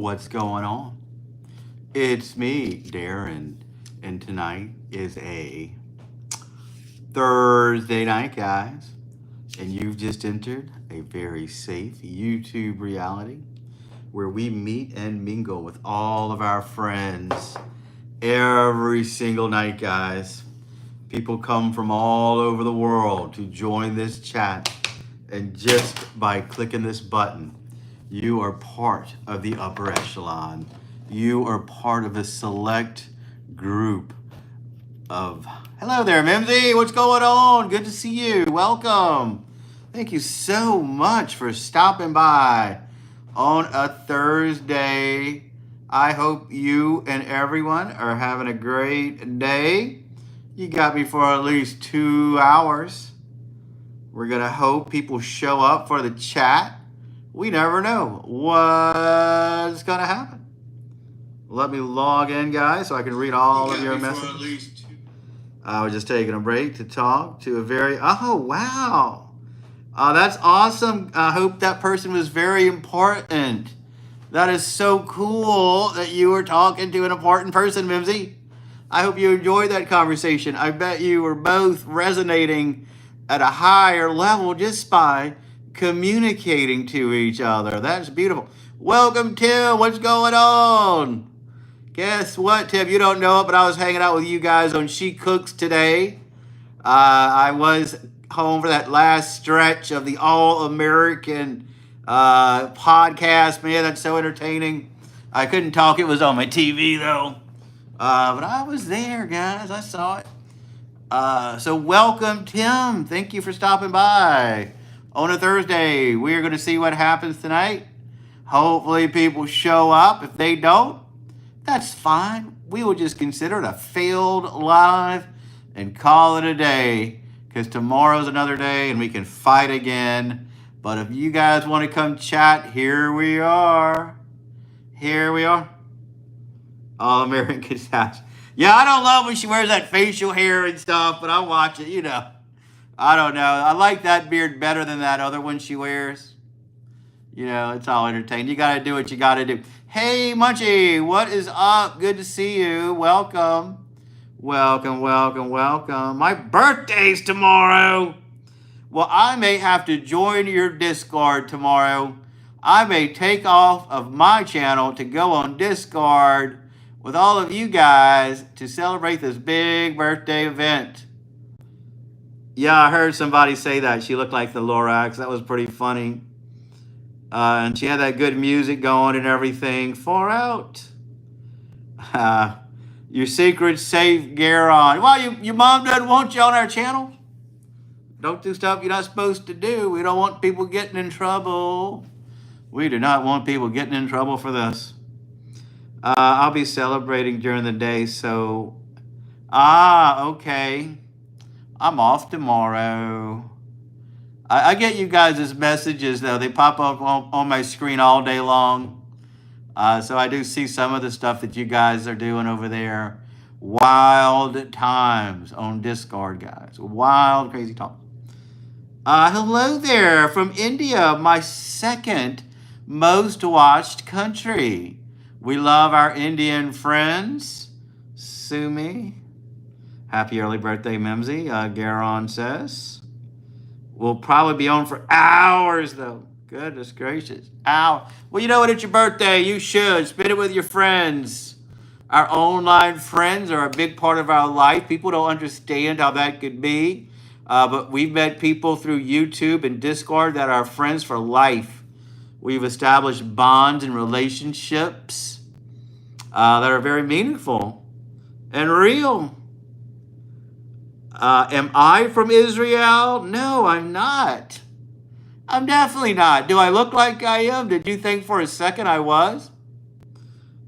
What's going on? It's me, Darren, and tonight is a Thursday night, guys, and you've just entered a very safe YouTube reality where we meet and mingle with all of our friends every single night, guys. People come from all over the world to join this chat, and just by clicking this button, you are part of the upper echelon. You are part of a select group of. Hello there, Mimsy. What's going on? Good to see you. Welcome. Thank you so much for stopping by on a Thursday. I hope you and everyone are having a great day. You got me for at least 2 hours. We're going to hope people show up for the chat. We never know what's going to happen. Let me log in, guys, so I can read all of your messages. I was just taking a break to talk to a very, oh, wow. That's awesome. I hope that person was very important. That is so cool that you were talking to an important person, Mimsy. I hope you enjoyed that conversation. I bet you were both resonating at a higher level just by communicating to each other. That's beautiful. Welcome, Tim. What's going on? Guess what, Tim? You don't know it, but I was hanging out with you guys on She Cooks today. I was home for that last stretch of the All-American podcast. Man, that's so entertaining. I couldn't talk. It was on my TV, though. But I was there, guys. I saw it. So welcome, Tim. Thank you for stopping by. On a Thursday, we're going to see what happens tonight. Hopefully people show up. If they don't, that's fine. We will just consider it a failed live and call it a day, because tomorrow's another day and we can fight again. But if you guys want to come chat, here we are. Here we are. All American Couch. Yeah, I don't love when she wears that facial hair and stuff, but I'll watch it, you know. I don't know. I like that beard better than that other one she wears. You know, it's all entertaining. You got to do what you got to do. Hey, Munchie, what is up? Good to see you. Welcome. Welcome, welcome, welcome. My birthday's tomorrow. Well, I may have to join your Discord tomorrow. I may take off of my channel to go on Discord with all of you guys to celebrate this big birthday event. Yeah, I heard somebody say that. She looked like the Lorax. That was pretty funny. And she had that good music going and everything. Far out. Your secret safe, Garon. Well, your mom doesn't want you on our channel. Don't do stuff you're not supposed to do. We don't want people getting in trouble. We do not want people getting in trouble for this. I'll be celebrating during the day, so... okay. I'm off tomorrow. I get you guys' messages, though. They pop up on my screen all day long. So I do see some of the stuff that you guys are doing over there. Wild times on Discord, guys. Wild, crazy times. Hello there from India, my second most watched country. We love our Indian friends. Sumi. Happy early birthday, Mimsy, Garon says. We'll probably be on for hours, though. Goodness gracious. Well, you know what? It's your birthday. You should. Spend it with your friends. Our online friends are a big part of our life. People don't understand how that could be. But we've met people through YouTube and Discord that are friends for life. We've established bonds and relationships that are very meaningful and real. Am I from Israel? No, I'm not. I'm definitely not. Do I look like I am? Did you think for a second I was?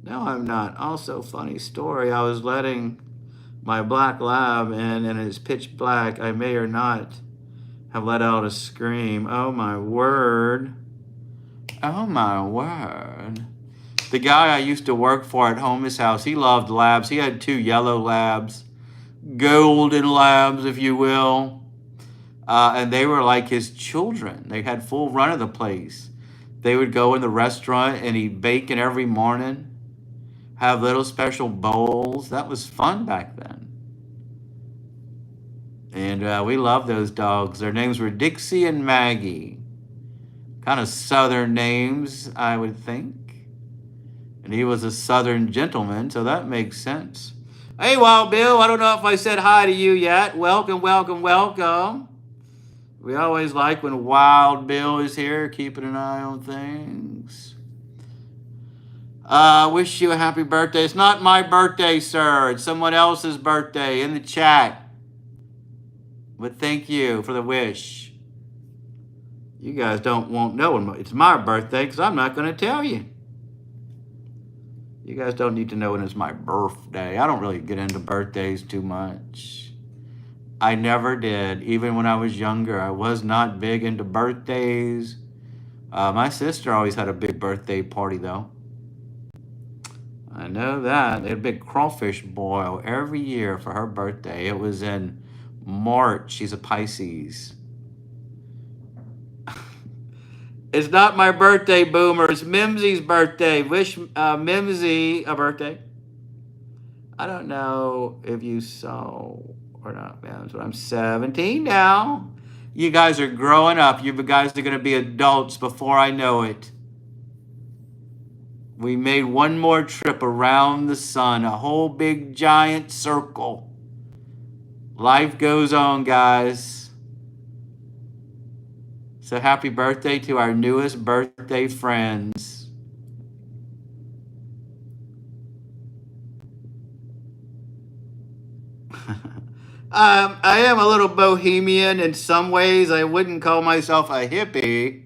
No, I'm not. Also, funny story. I was letting my black lab in, and it's pitch black. I may or not have let out a scream. Oh, my word. Oh, my word. The guy I used to work for at Homeless House, he loved labs. He had 2 yellow labs. Golden labs, if you will. And they were like his children. They had full run of the place. They would go in the restaurant and eat bacon every morning, have little special bowls. That was fun back then. And we loved those dogs. Their names were Dixie and Maggie. Kind of southern names, I would think. And he was a southern gentleman, so that makes sense. Hey, Wild Bill, I don't know if I said hi to you yet. Welcome, welcome, welcome. We always like when Wild Bill is here, keeping an eye on things. Wish you a happy birthday. It's not my birthday, sir. It's someone else's birthday in the chat. But thank you for the wish. You guys won't know when it's my birthday because I'm not going to tell you. You guys don't need to know when it's my birthday. I don't really get into birthdays too much. I never did. Even when I was younger, I was not big into birthdays. My sister always had a big birthday party, though. I know that. They had a big crawfish boil every year for her birthday. It was in March. She's a Pisces. It's not my birthday, Boomer. It's Mimsy's birthday. Wish Mimsy a birthday. I don't know if you saw or not, man. But I'm 17 now. You guys are growing up. You guys are going to be adults before I know it. We made one more trip around the sun, a whole big giant circle. Life goes on, guys. So happy birthday to our newest birthday friends. I am a little bohemian in some ways. I wouldn't call myself a hippie,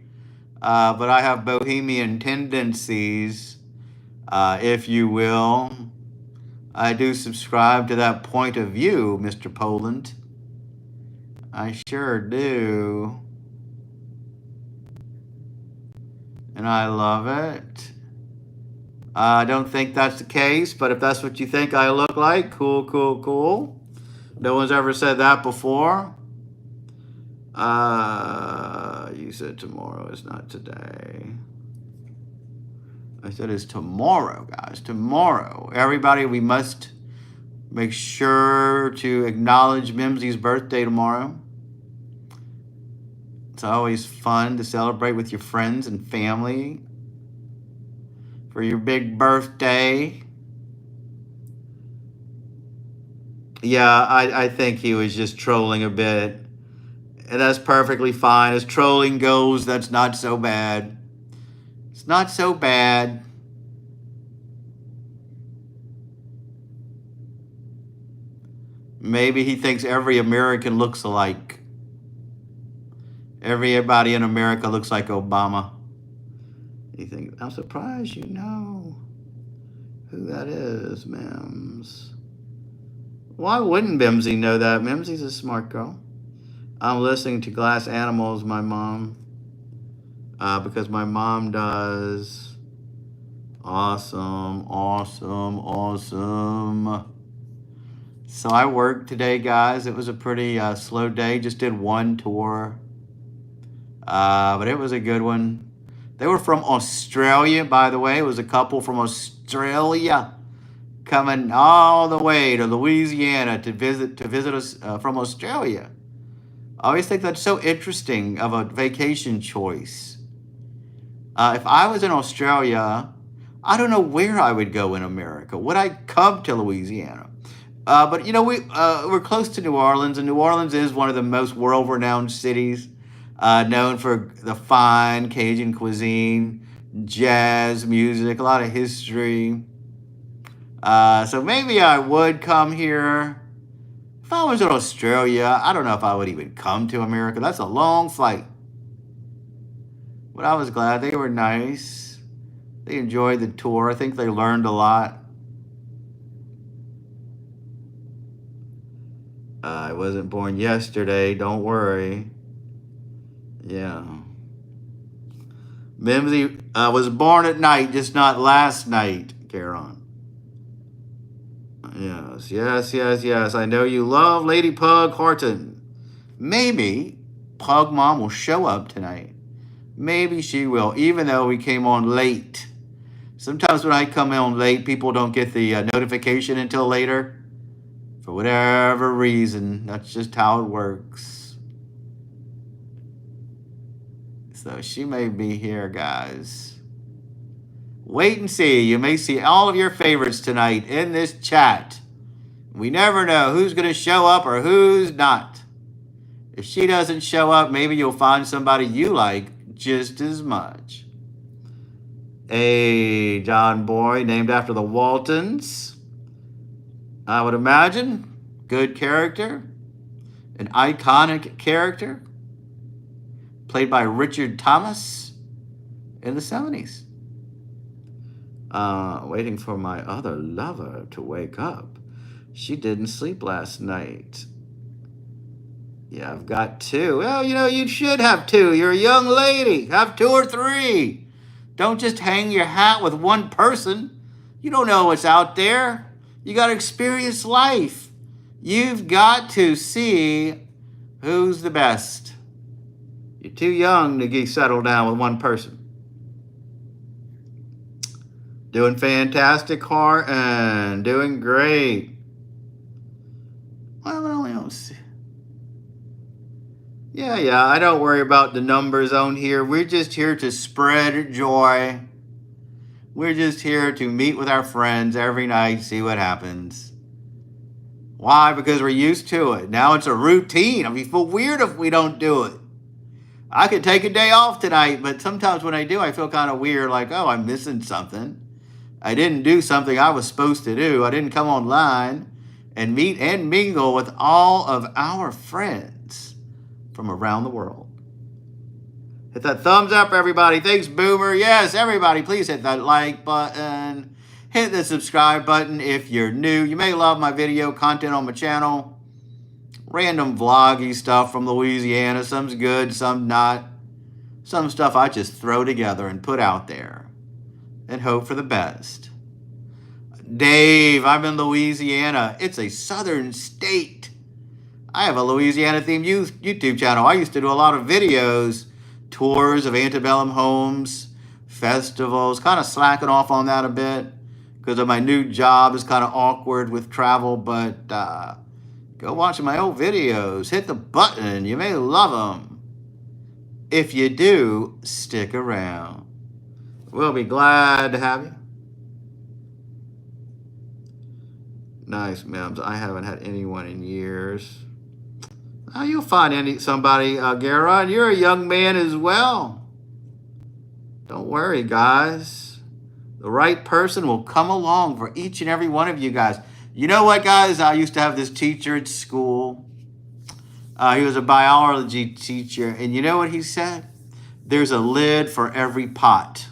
but I have bohemian tendencies, if you will. I do subscribe to that point of view, Mr. Poland. I sure do. And I love it. I don't think that's the case, but if that's what you think I look like, cool, cool, cool. No one's ever said that before. You said tomorrow is not today. I said it's tomorrow, guys, tomorrow. Everybody, we must make sure to acknowledge Mimsy's birthday tomorrow. It's always fun to celebrate with your friends and family for your big birthday. Yeah, I think he was just trolling a bit. And that's perfectly fine. As trolling goes, that's not so bad. It's not so bad. Maybe he thinks every American looks alike. Everybody in America looks like Obama. You think, I'm surprised you know who that is, Mims. Why wouldn't Mimsy know that? Mimsy's a smart girl. I'm listening to Glass Animals, my mom, because my mom does. Awesome, awesome, awesome. So I worked today, guys. It was a pretty slow day. Just did one tour. But it was a good one. They were from Australia, by the way. It was a couple from Australia coming all the way to Louisiana to visit us from Australia. I always think that's so interesting of a vacation choice. If I was in Australia, I don't know where I would go in America. Would I come to Louisiana? But you know, we're close to New Orleans, and New Orleans is one of the most world-renowned cities. Known for the fine Cajun cuisine, jazz music, a lot of history. So maybe I would come here. If I was in Australia, I don't know if I would even come to America. That's a long flight. But I was glad. They were nice. They enjoyed the tour. I think they learned a lot. I wasn't born yesterday. Don't worry. Yeah. Mimsy was born at night, just not last night, Karen. Yes, yes, yes, yes. I know you love Lady Pug Horton. Maybe Pug Mom will show up tonight. Maybe she will, even though we came on late. Sometimes when I come on late, people don't get the notification until later. For whatever reason, that's just how it works. So she may be here, guys. Wait and see. You may see all of your favorites tonight in this chat. We never know who's going to show up or who's not. If she doesn't show up, maybe you'll find somebody you like just as much. A John Boy, named after the Waltons. I would imagine. Good character. An iconic character. Played by Richard Thomas in the 70s. Waiting for my other lover to wake up. She didn't sleep last night. Yeah, I've got 2. Well, you should have 2. You're a young lady. Have 2 or 3. Don't just hang your hat with one person. You don't know what's out there. You got to experience life. You've got to see who's the best. You're too young to get settled down with one person. Doing fantastic, Horton. Doing great. Well, I don't see. Yeah, I don't worry about the numbers on here. We're just here to spread joy. We're just here to meet with our friends every night, see what happens. Why? Because we're used to it. Now it's a routine. I mean, feel weird if we don't do it. I could take a day off tonight, but sometimes when I do, I feel kind of weird, like, oh, I'm missing something. I didn't do something I was supposed to do. I didn't come online and meet and mingle with all of our friends from around the world. Hit that thumbs up, everybody. Thanks, Boomer. Yes, everybody, please hit that like button. Hit the subscribe button if you're new. You may love my video content on my channel. Random vloggy stuff from Louisiana. Some's good, some not. Some stuff I just throw together and put out there and hope for the best. Dave, I'm in Louisiana. It's a southern state. I have a Louisiana-themed YouTube channel. I used to do a lot of videos, tours of antebellum homes, festivals, kind of slacking off on that a bit because of my new job is kind of awkward with travel, but go watch my old videos. Hit the button. You may love them. If you do, stick around. We'll be glad to have you. Nice, Mims. I haven't had anyone in years. You'll find somebody, Garon. You're a young man as well. Don't worry, guys. The right person will come along for each and every one of you guys. You know what, guys? I used to have this teacher at school. He was a biology teacher. And you know what he said? There's a lid for every pot.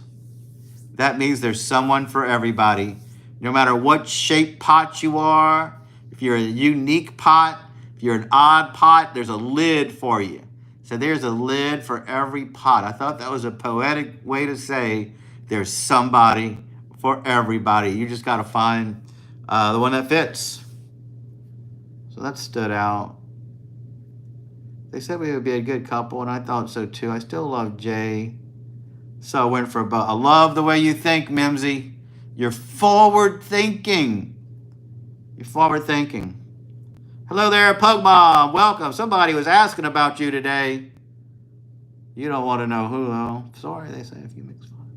That means there's someone for everybody. No matter what shape pot you are, if you're a unique pot, if you're an odd pot, there's a lid for you. So there's a lid for every pot. I thought that was a poetic way to say there's somebody for everybody. You just got to find the one that fits. So that stood out. They said we would be a good couple, and I thought so too. I still love Jay. So I went for a I love the way you think, Mimsy. You're forward thinking. You're forward thinking. Hello there, Pug Mom. Welcome. Somebody was asking about you today. You don't want to know who, though. Sorry, they say if you mix fun.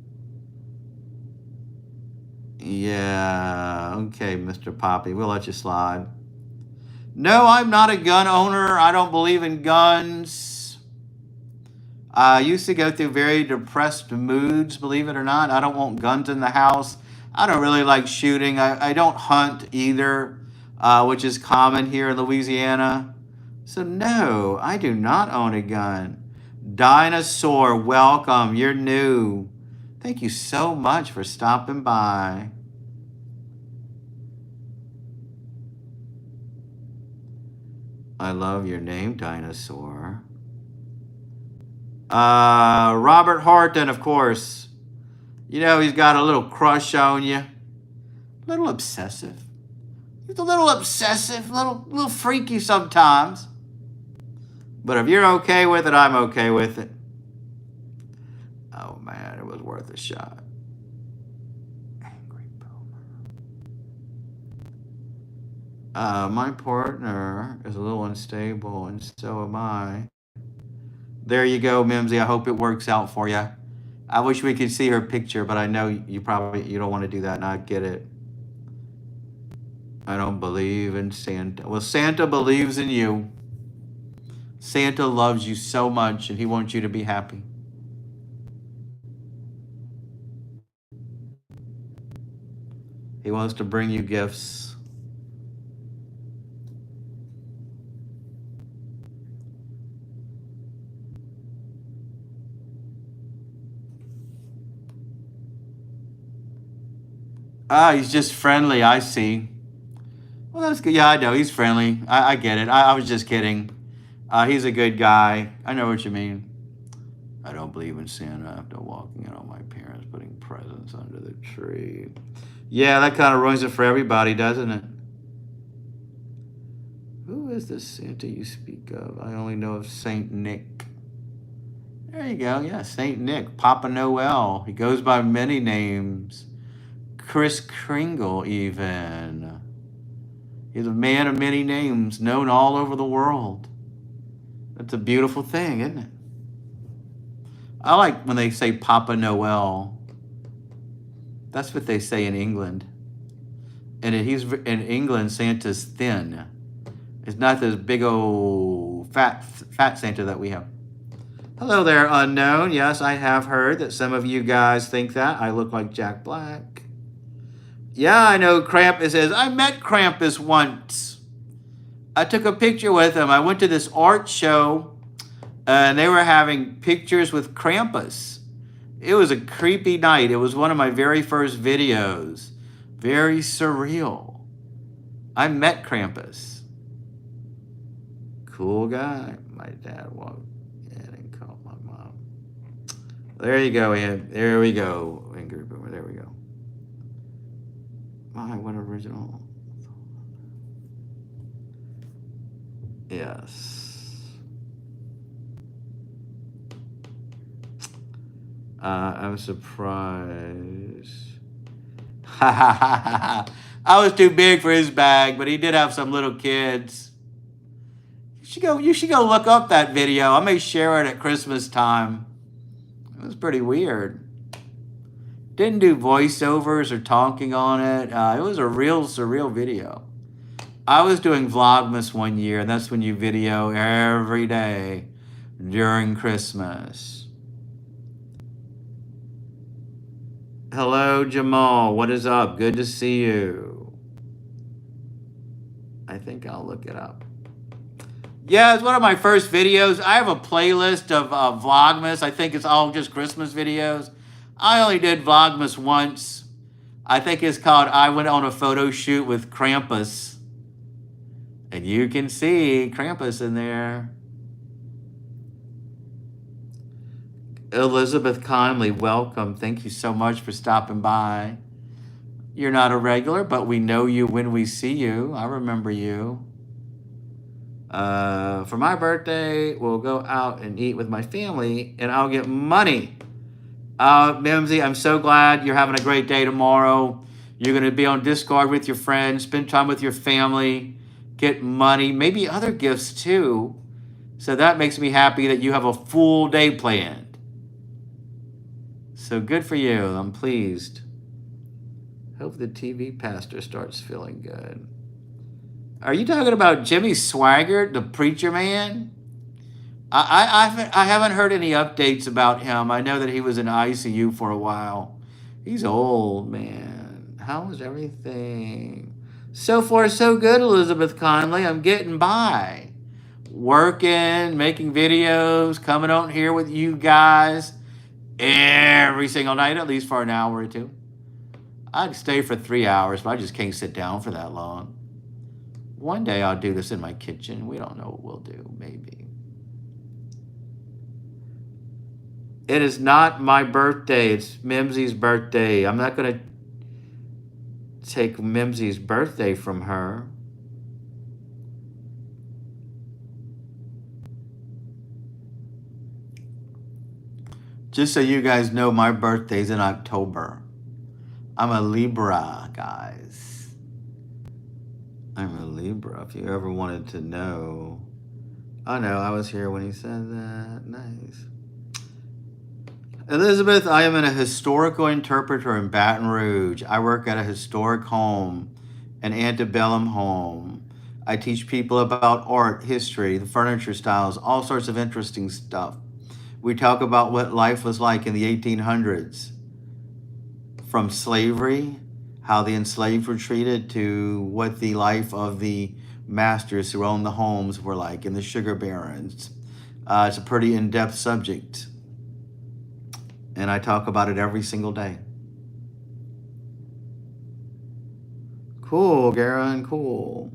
Yeah, okay, Mr. Poppy. We'll let you slide. No, I'm not a gun owner. I don't believe in guns. I used to go through very depressed moods, believe it or not. I don't want guns in the house. I don't really like shooting. I don't hunt either, which is common here in Louisiana. So no, I do not own a gun. Dinosaur, welcome. You're new. Thank you so much for stopping by. I love your name, Dinosaur. Robert Horton, of course. You know, he's got a little crush on you. A little obsessive. He's a little obsessive, a little freaky sometimes. But if you're okay with it, I'm okay with it. worth a shot. Angry Boomer. My partner is a little unstable, and so am I. There you go, Mimsy. I hope it works out for you. I wish we could see her picture, but I know you don't want to do that, and I get it. I don't believe in Santa. Well, Santa believes in you. Santa loves you so much, and he wants you to be happy. He wants to bring you gifts. He's just friendly, I see. Well, that's good. Yeah, I know. He's friendly. I get it. I was just kidding. He's a good guy. I know what you mean. I don't believe in Santa after walking in on my parents putting presents under the tree. Yeah, that kind of ruins it for everybody, doesn't it? Who is the Santa you speak of? I only know of Saint Nick. There you go. Yeah, Saint Nick, Papa Noel. He goes by many names. Kris Kringle, even. He's a man of many names, known all over the world. That's a beautiful thing, isn't it? I like when they say Papa Noel. That's what they say in England. And in England, Santa's thin. It's not this big old fat Santa that we have. Hello there, unknown. Yes, I have heard that some of you guys think that I look like Jack Black. Yeah, I know Krampus is. I met Krampus once. I took a picture with him. I went to this art show, and they were having pictures with Krampus. It was a creepy night. It was one of my very first videos. Very surreal. I met Krampus. Cool guy. My dad walked in and called my mom. There you go, Ian. There we go. Angry Boomer. There we go. My, what original? Yes. I'm surprised. I was too big for his bag, but he did have some little kids. You should go look up that video. I may share it at Christmas time. It was pretty weird. Didn't do voiceovers or talking on it. It was a real surreal video. I was doing Vlogmas one year, and that's when you video every day during Christmas. Hello, Jamal. What is up? Good to see you. I think I'll look it up. Yeah, it's one of my first videos. I have a playlist of Vlogmas. I think it's all just Christmas videos. I only did Vlogmas once. I think it's called I Went on a Photo Shoot with Krampus. And you can see Krampus in there. Elizabeth Conley, welcome. Thank you so much for stopping by. You're not a regular, but we know you when we see you. I remember you. For my birthday, we'll go out and eat with my family, and I'll get money. Mimsy, I'm so glad you're having a great day tomorrow. You're going to be on Discord with your friends, spend time with your family, get money, maybe other gifts too. So that makes me happy that you have a full day planned. So good for you. I'm pleased. Hope the TV pastor starts feeling good. Are you talking about Jimmy Swaggart, the preacher man? I haven't heard any updates about him. I know that he was in ICU for a while. He's old, man. How is everything? So far, so good, Elizabeth Conley. I'm getting by. Working, making videos, coming on here with you guys every single night, at least for an hour or two. I'd stay for 3 hours, but I just can't sit down for that long. One day I'll do this in my kitchen. We don't know what we'll do, maybe. It is not my birthday. It's Mimsy's birthday. I'm not going to take Mimsy's birthday from her. Just so you guys know, my birthday's in October. I'm a Libra, guys. I'm a Libra, if you ever wanted to know. Oh no, I was here when he said that. Nice. Elizabeth, I am a historical interpreter in Baton Rouge. I work at a historic home, an antebellum home. I teach people about art, history, the furniture styles, all sorts of interesting stuff. We talk about what life was like in the 1800s, from slavery, how the enslaved were treated, to what the life of the masters who owned the homes were like, and the sugar barons. It's a pretty in-depth subject, and I talk about it every single day. Cool, Garen, cool.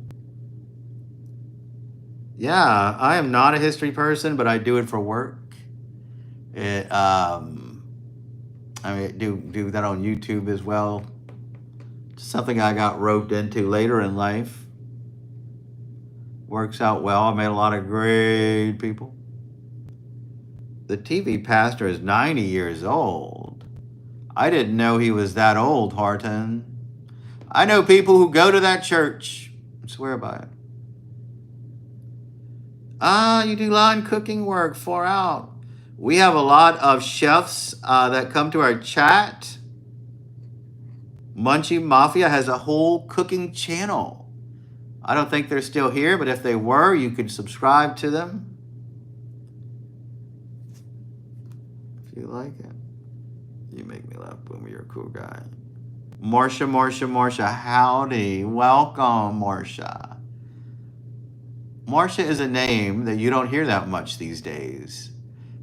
Yeah, I am not a history person, but I do it for work. I do that on YouTube as well. Something I got roped into later in life. Works out well. I met a lot of great people. The TV pastor is 90 years old. I didn't know he was that old, Harton. I know people who go to that church. I swear by it. You do line cooking work, 4 out. We have a lot of chefs that come to our chat. Munchie Mafia has a whole cooking channel. I don't think they're still here, but if they were, you could subscribe to them. If you like it. You make me laugh, Boomer. You're a cool guy. Marsha, howdy. Welcome, Marsha. Marsha is a name that you don't hear that much these days.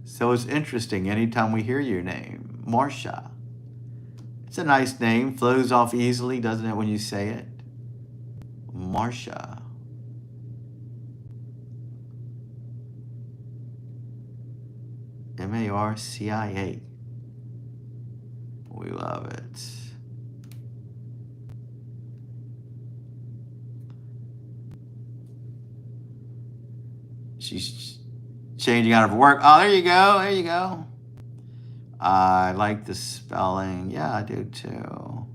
So it's interesting anytime we hear your name. Marsha. It's a nice name. Flows off easily, doesn't it, when you say it? Marsha. M-A-R-C-I-A. We love it. She's changing out of work. Oh, there you go. There you go. I like the spelling. Yeah, I do too.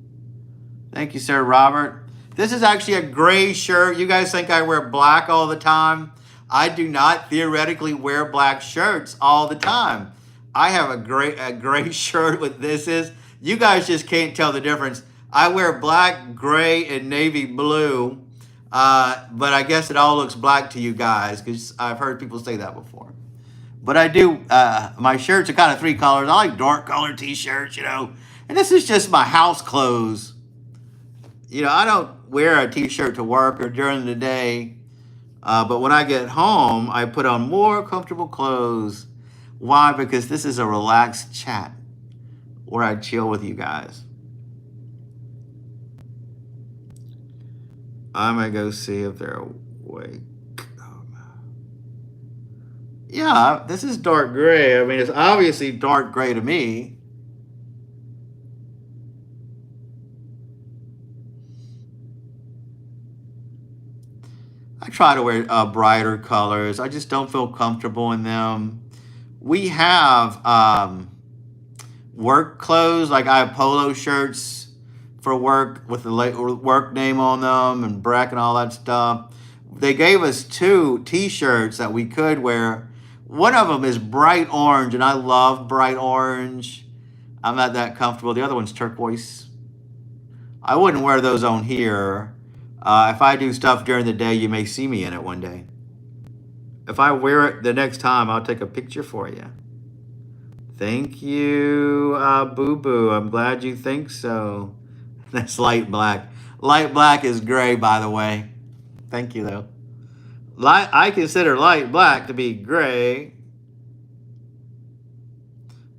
Thank you, Sir Robert. This is actually a gray shirt. You guys think I wear black all the time? I do not theoretically wear black shirts all the time. I have a gray shirt with this is. You guys just can't tell the difference. I wear black, gray, and navy blue. But I guess it all looks black to you guys because I've heard people say that before. But I do, my shirts are kind of 3 colors. I like dark colored t-shirts, And this is just my house clothes. I don't wear a t-shirt to work or during the day. But when I get home, I put on more comfortable clothes. Why? Because this is a relaxed chat where I chill with you guys. I'm going to go see if they're awake. Yeah, this is dark gray. I mean, it's obviously dark gray to me. I try to wear brighter colors. I just don't feel comfortable in them. We have work clothes. Like I have polo shirts for work with the work name on them and Breck and all that stuff. They gave us 2 t-shirts that we could wear. One of them is bright orange, and I love bright orange. I'm not that comfortable. The other one's turquoise. I wouldn't wear those on here. If I do stuff during the day, you may see me in it one day. If I wear it the next time, I'll take a picture for you. Thank you, Boo Boo. I'm glad you think so. That's light black. Light black is gray, by the way. Thank you, though. I consider light black to be gray.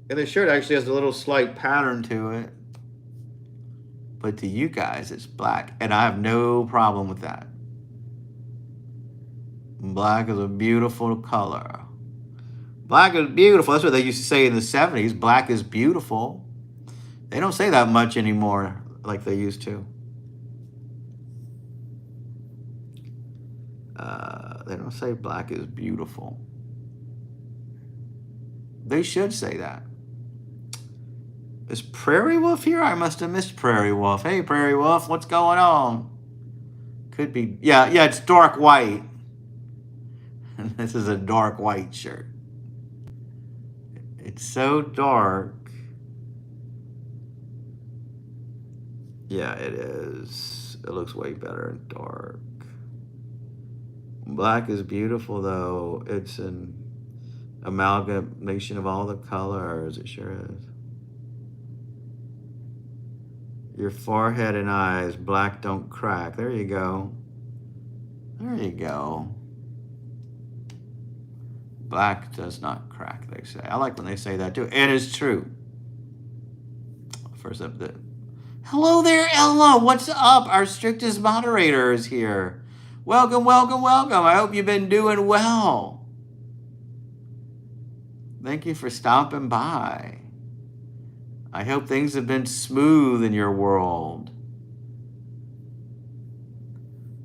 And the shirt actually has a little slight pattern to it. But to you guys, it's black. And I have no problem with that. Black is a beautiful color. Black is beautiful. That's what they used to say in the 70s. Black is beautiful. They don't say that much anymore like they used to. They don't say black is beautiful. They should say that. Is Prairie Wolf here? I must have missed Prairie Wolf. Hey, Prairie Wolf, what's going on? Could be, yeah, it's dark white. And this is a dark white shirt. It's so dark. Yeah, it is. It looks way better in dark. Black is beautiful, though. It's an amalgamation of all the colors. It sure is. Your forehead and eyes, black don't crack. There you go. There you go. Black does not crack, they say. I like when they say that, too. It is true. First up, hello there, Ella. What's up? Our strictest moderator is here. Welcome, welcome, welcome. I hope you've been doing well. Thank you for stopping by. I hope things have been smooth in your world.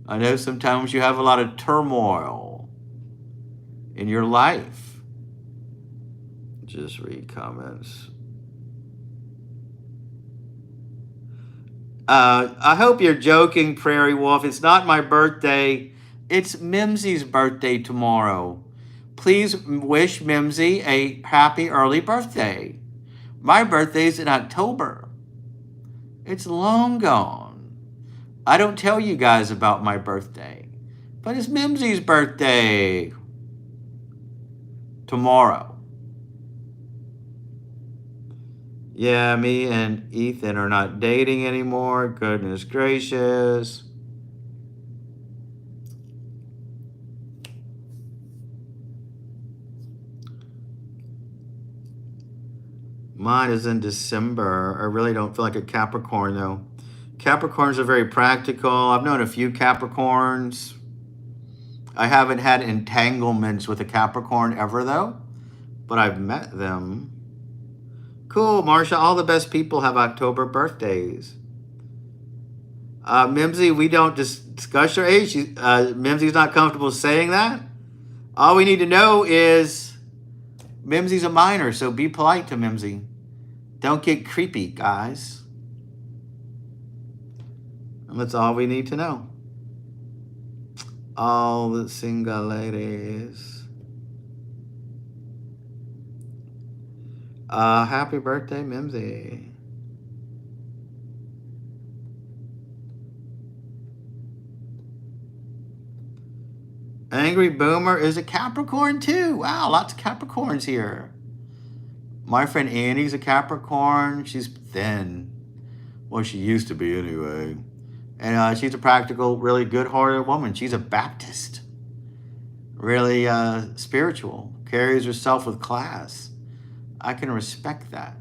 I know sometimes you have a lot of turmoil in your life. Just read comments. I hope you're joking, Prairie Wolf. It's not my birthday. It's Mimsy's birthday tomorrow. Please wish Mimsy a happy early birthday. My birthday's in October. It's long gone. I don't tell you guys about my birthday, but it's Mimsy's birthday tomorrow. Yeah, me and Ethan are not dating anymore. Goodness gracious. Mine is in December. I really don't feel like a Capricorn, though. Capricorns are very practical. I've known a few Capricorns. I haven't had entanglements with a Capricorn ever, though. But I've met them. Cool, Marsha. All the best people have October birthdays. Mimsy, we don't discuss your age. Mimsy's not comfortable saying that. All we need to know is Mimsy's a minor, so be polite to Mimsy. Don't get creepy, guys. And that's all we need to know. All the single ladies. Happy birthday, Mimsy. Angry Boomer is a Capricorn too. Wow, lots of Capricorns here. My friend Annie's a Capricorn. She's thin. Well, she used to be anyway. And she's a practical, really good-hearted woman. She's a Baptist. Really spiritual. Carries herself with class. I can respect that.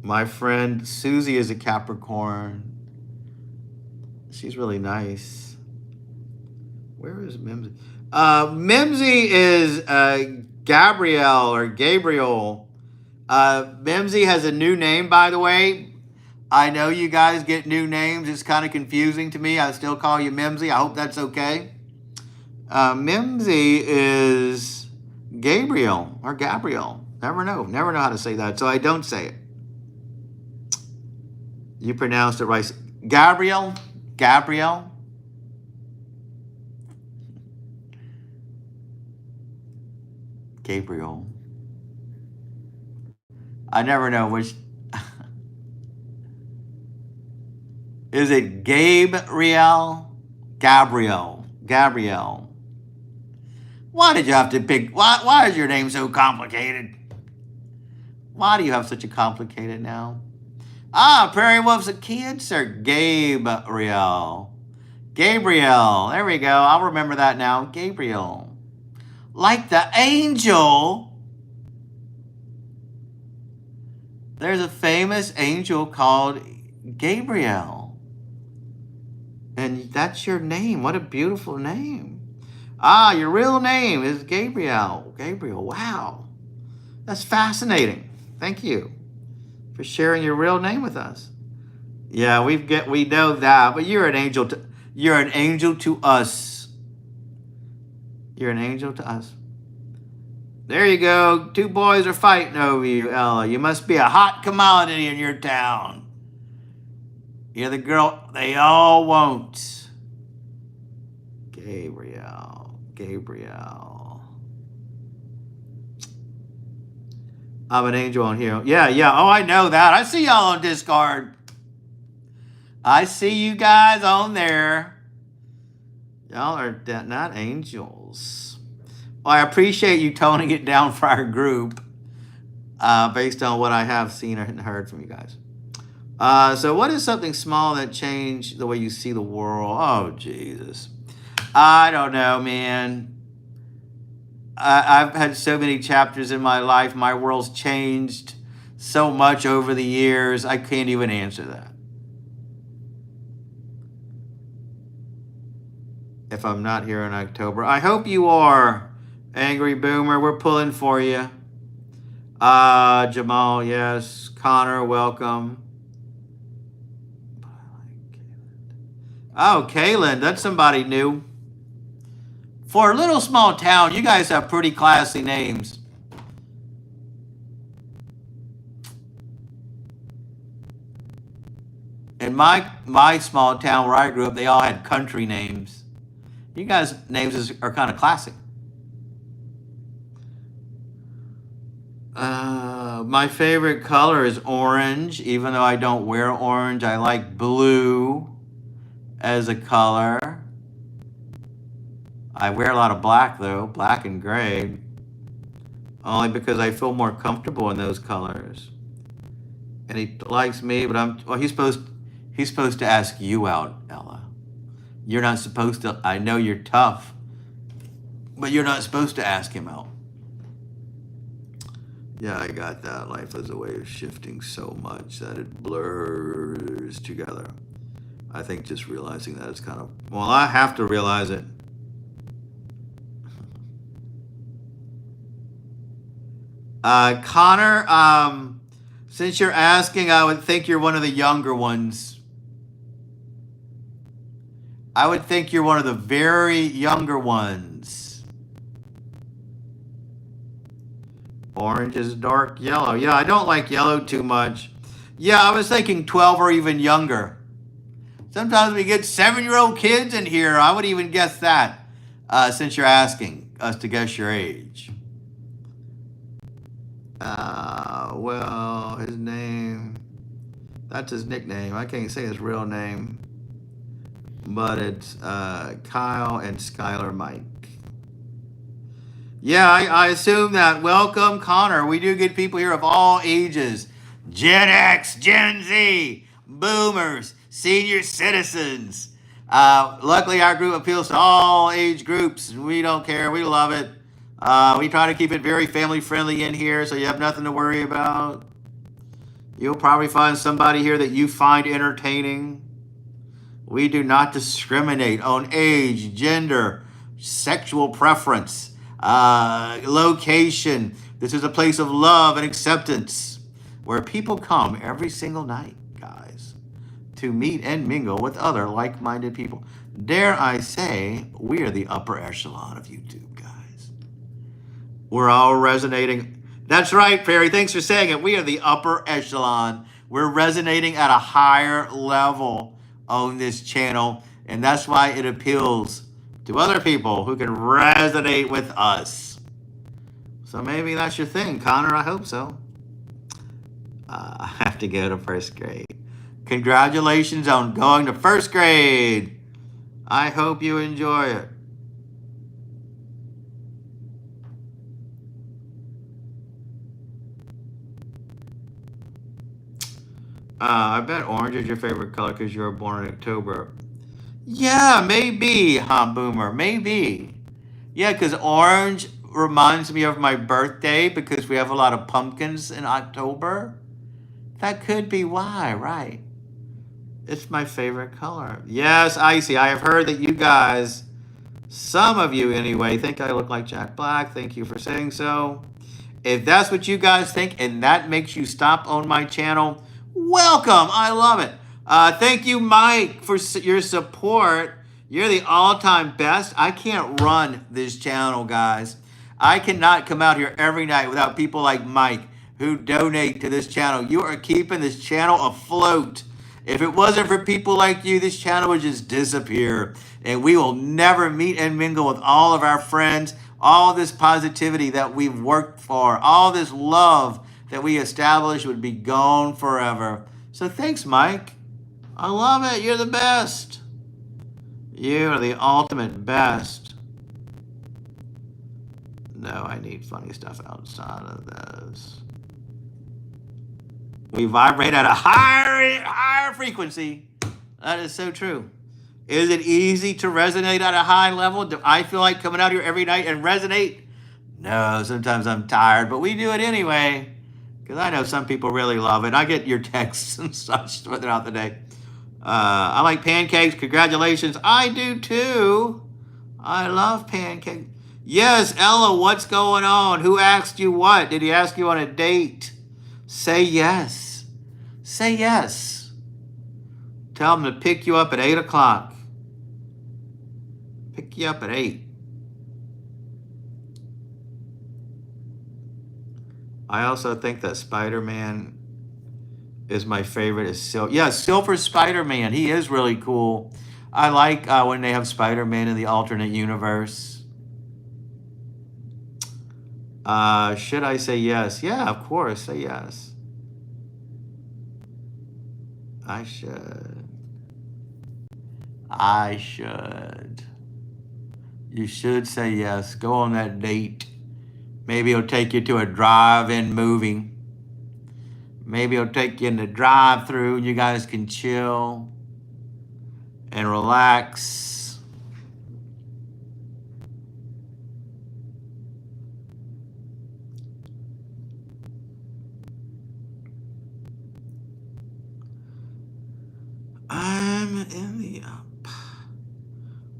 My friend Susie is a Capricorn. She's really nice. Where is Mimsy? Mimsy is Gabrielle or Gabriel. Mimsy has a new name, by the way. I know you guys get new names. It's kind of confusing to me. I still call you Mimsy. I hope that's okay. Mimsy is Gabriel or Gabriel. Never know how to say that, so I don't say it. You pronounced it right. Gabriel. Gabriel. I never know which. Is it Gabriel? Gabriel. Why did you have to pick? Why is your name so complicated? Why do you have such a complicated now? Prairie Wolf's a Cancer. Gabriel. There we go. I'll remember that now. Gabriel. Like the angel. There's a famous angel called Gabriel. And that's your name. What a beautiful name. Your real name is Gabriel. Wow. That's fascinating. Thank you for sharing your real name with us. Yeah, we know that, but you're an angel to us. You're an angel to us. There you go. Two boys are fighting over you, Ella. You must be a hot commodity in your town. You're the girl they all want. Gabriel. I'm an angel on here. Yeah. Oh, I know that. I see y'all on Discord. I see you guys on there. Y'all are not angels. Well, I appreciate you toning it down for our group based on what I have seen and heard from you guys. So what is something small that changed the way you see the world? Oh, Jesus. I don't know, man. I've had so many chapters in my life. My world's changed so much over the years. I can't even answer that. If I'm not here in October. I hope you are, Angry Boomer. We're pulling for you. Jamal, yes. Connor, welcome. Oh, Kaylin, that's somebody new. For a little small town, you guys have pretty classy names. In my small town where I grew up, they all had country names. You guys' names are kind of classic. My favorite color is orange, even though I don't wear orange. I like blue as a color. I wear a lot of black, though, black and gray, only because I feel more comfortable in those colors. And he likes me, but he's supposed to ask you out, Ella. You're not supposed to. I know you're tough, but you're not supposed to ask him out. Yeah, I got that. Life is a way of shifting so much that it blurs together. I think just realizing that is kind of, well, I have to realize it. Connor, since you're asking, I would think you're one of the younger ones. I would think you're one of the very younger ones. Orange is dark yellow. Yeah, I don't like yellow too much. Yeah, I was thinking 12 or even younger. Sometimes we get 7-year-old kids in here. I would even guess that, since you're asking us to guess your age. Well, his name, that's his nickname. I can't say his real name, but it's Kyle and Skylar Mike. Yeah, I assume that. Welcome, Connor. We do get people here of all ages. Gen X, Gen Z, boomers, senior citizens. Luckily, our group appeals to all age groups. We don't care. We love it. We try to keep it very family friendly in here, so you have nothing to worry about. You'll probably find somebody here that you find entertaining. We do not discriminate on age, gender, sexual preference, location. This is a place of love and acceptance where people come every single night, guys, to meet and mingle with other like-minded people. Dare I say, we are the upper echelon of YouTube, guys. We're all resonating. That's right, Perry. Thanks for saying it. We are the upper echelon. We're resonating at a higher level on this channel, and that's why it appeals to other people who can resonate with us. So maybe that's your thing, Connor. I hope so. I have to go to first grade. Congratulations on going to first grade. I hope you enjoy it. I bet orange is your favorite color because you were born in October. Yeah, maybe, huh, Boomer? Maybe. Yeah, because orange reminds me of my birthday because we have a lot of pumpkins in October. That could be why, right? It's my favorite color. Yes, Icy, I have heard that you guys, some of you anyway, think I look like Jack Black. Thank you for saying so. If that's what you guys think and that makes you stop on my channel, welcome. I love it. Thank you, Mike, for your support. You're the all-time best. I can't run this channel, guys. I cannot come out here every night without people like Mike who donate to this channel. You are keeping this channel afloat. If it wasn't for people like you, this channel would just disappear. And we will never meet and mingle with all of our friends, all this positivity that we've worked for, all this love that we established would be gone forever. So thanks, Mike. I love it. You're the best. You are the ultimate best. No, I need funny stuff outside of this. We vibrate at a higher frequency. That is so true. Is it easy to resonate at a high level? Do I feel like coming out here every night and resonate? No, sometimes I'm tired, but we do it anyway. Because I know some people really love it. I get your texts and such throughout the day. I like pancakes. Congratulations. I do too. I love pancakes. Yes, Ella, what's going on? Who asked you what? Did he ask you on a date? Say yes. Say yes. Tell him to pick you up at 8 o'clock. Pick you up at 8. I also think that Spider-Man is my favorite. Is Silver Spider-Man. He is really cool. I like when they have Spider-Man in the alternate universe. Should I say yes? Yeah, of course. Say yes. I should. I should. You should say yes. Go on that date. Maybe he'll take you to a drive-in movie. Maybe he'll take you in the drive-through and you guys can chill and relax. I'm in the up.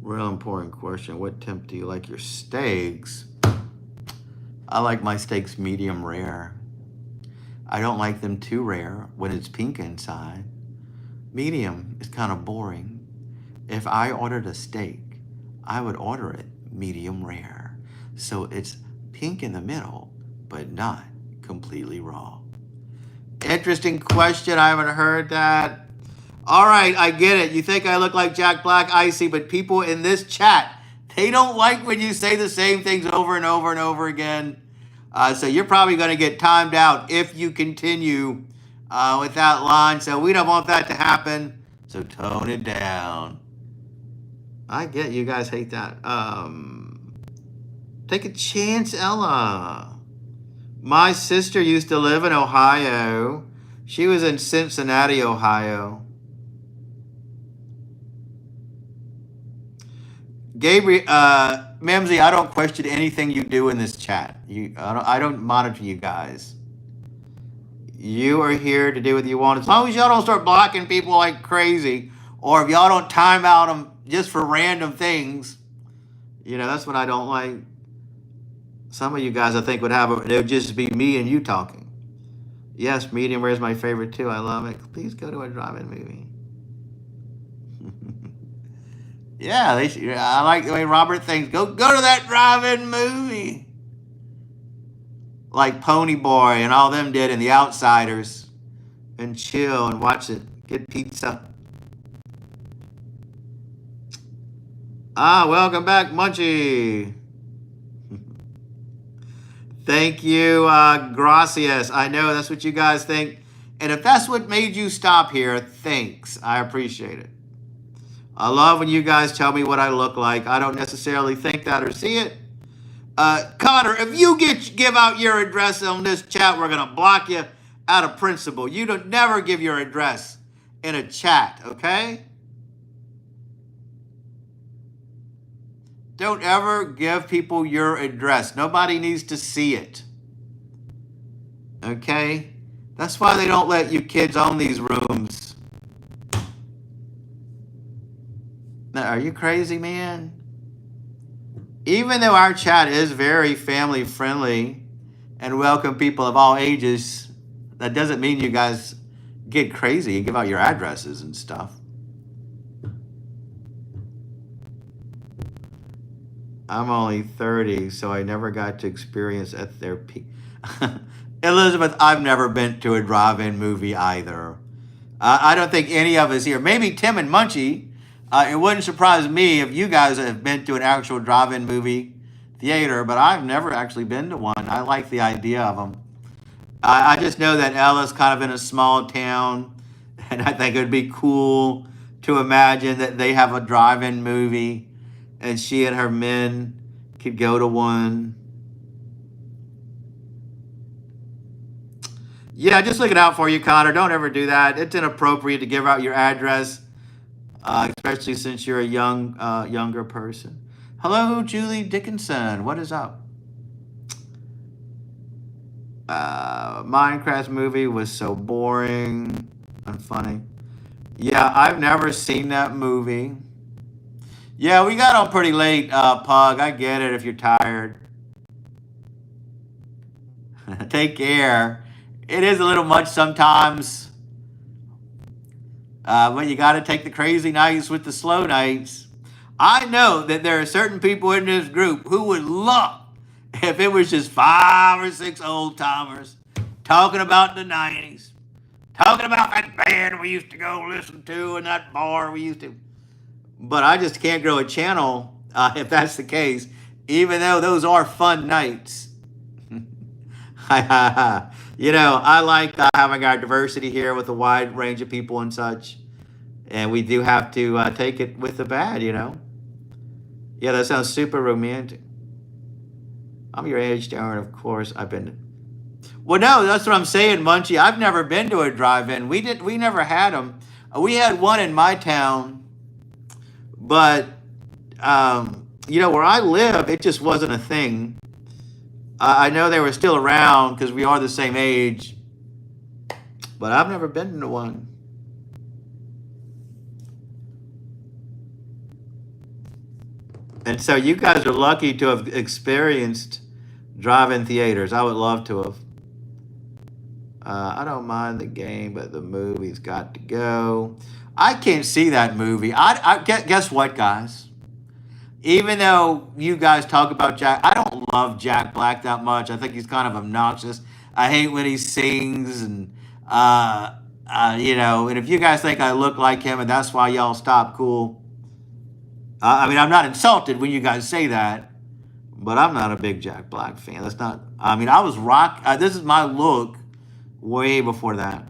Real important question. What temp do you like your steaks? I like my steaks medium rare. I don't like them too rare when it's pink inside. Medium is kind of boring. If I ordered a steak, I would order it medium rare. So it's pink in the middle, but not completely raw. Interesting question. I haven't heard that. All right, I get it. You think I look like Jack Black, Icy, but people in this chat, they don't like when you say the same things over and over and over again. So you're probably going to get timed out if you continue with that line. So we don't want that to happen. So tone it down. I get you guys hate that. Take a chance, Ella. My sister used to live in Ohio. She was in Cincinnati, Ohio. Gabriel, Memsy, I don't question anything you do in this chat. I don't monitor you guys. You are here to do what you want. As long as y'all don't start blocking people like crazy, or if y'all don't time out them just for random things, that's what I don't like. Some of you guys, I think, it would just be me and you talking. Yes, medium rare is my favorite too. I love it. Please go to a drive-in movie. Yeah, I like the way Robert thinks. Go to that drive-in movie. Like Pony Boy and all them did in The Outsiders. And chill and watch it. Get pizza. Welcome back, Munchie. Thank you, gracias. I know that's what you guys think. And if that's what made you stop here, thanks. I appreciate it. I love when you guys tell me what I look like. I don't necessarily think that or see it. Connor, if you give out your address on this chat, we're going to block you out of principle. You don't never give your address in a chat, okay? Don't ever give people your address. Nobody needs to see it. Okay? That's why they don't let you kids own these rooms. Now, are you crazy, man? Even though our chat is very family friendly and welcome people of all ages, that doesn't mean you guys get crazy and give out your addresses and stuff. I'm only 30, so I never got to experience at their peak. Elizabeth, I've never been to a drive-in movie either. I don't think any of us here, maybe Tim and Munchie, it wouldn't surprise me if you guys have been to an actual drive-in movie theater, but I've never actually been to one. I like the idea of them. I just know that Ella's kind of in a small town, and I think it would be cool to imagine that they have a drive-in movie and she and her men could go to one. Yeah, just looking out for you, Connor. Don't ever do that. It's inappropriate to give out your address, especially since you're a younger person. Hello, Julie Dickinson. What is up? Minecraft movie was so boring and funny. Yeah, I've never seen that movie. Yeah, we got on pretty late, Pug. I get it if you're tired. Take care. It is a little much sometimes, but you got to take the crazy nights with the slow nights. I know that there are certain people in this group who would love if it was just 5 or 6 old timers talking about the 90s, talking about that band we used to go listen to and that bar we used to. But I just can't grow a channel if that's the case, even though those are fun nights. You know, I like having our diversity here with a wide range of people and such. And we do have to take it with the bad, you know. Yeah, that sounds super romantic. I'm your age, Darren, of course. I've been. Well, no, that's what I'm saying, Munchie. I've never been to a drive-in. We never had them. We had one in my town, but you know, where I live, it just wasn't a thing. I know they were still around because we are the same age, but I've never been to one. And so you guys are lucky to have experienced drive-in theaters. I would love to have. I don't mind the game, but the movie's got to go. I can't see that movie. Guess what, guys? Even though you guys talk about Jack, I don't love Jack Black that much. I think he's kind of obnoxious. I hate when he sings and, you know, and if you guys think I look like him and that's why y'all stop, cool. I mean, I'm not insulted when you guys say that, but I'm not a big Jack Black fan. That's not, I mean, I was rock, this is my look way before that.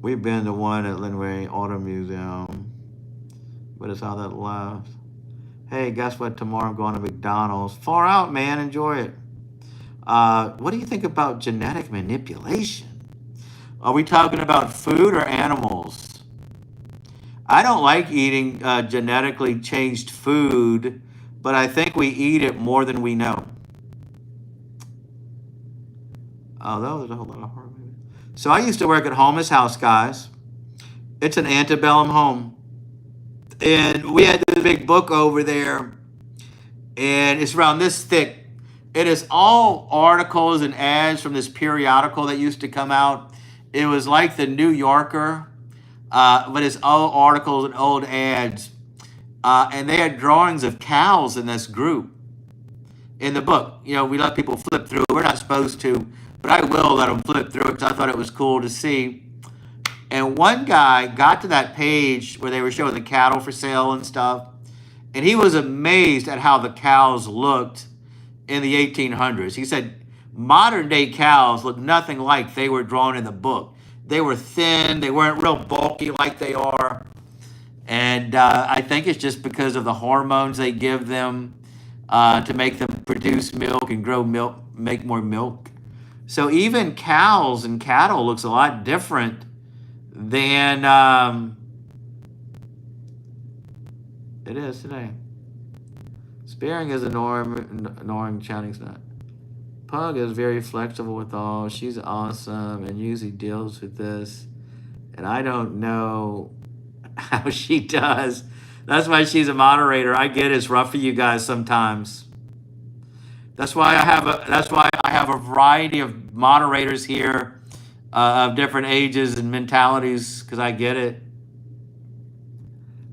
We've been to one at Linway Auto Museum, but it's all that left. Hey, guess what? Tomorrow I'm going to McDonald's. Far out, man. Enjoy it. What do you think about genetic manipulation? Are we talking about food or animals? I don't like eating genetically changed food, but I think we eat it more than we know. Oh, that was a whole lot of horror movies. So I used to work at Holmes House, guys. It's an antebellum home. And we had this big book over there, and it's around this thick. It is all articles and ads from this periodical that used to come out. It was like the New Yorker, but it's all articles and old ads. And they had drawings of cows in this group in the book. You know, we let people flip through. We're not supposed to, but I will let them flip through it because I thought it was cool to see. And one guy got to that page where they were showing the cattle for sale and stuff, and he was amazed at how the cows looked in the 1800s. He said modern day cows look nothing like they were drawn in the book. They were thin. They weren't real bulky like they are. And I think it's just because of the hormones they give them to make them produce milk and grow milk, make more milk. So even cows and cattle looks a lot different than it is today. Sparing is annoying, Channing's not. Pug is very flexible with all. She's awesome and usually deals with this. And I don't know how she does. That's why she's a moderator. I get it's rough for you guys sometimes. That's why I have a variety of moderators here of different ages and mentalities, because I get it.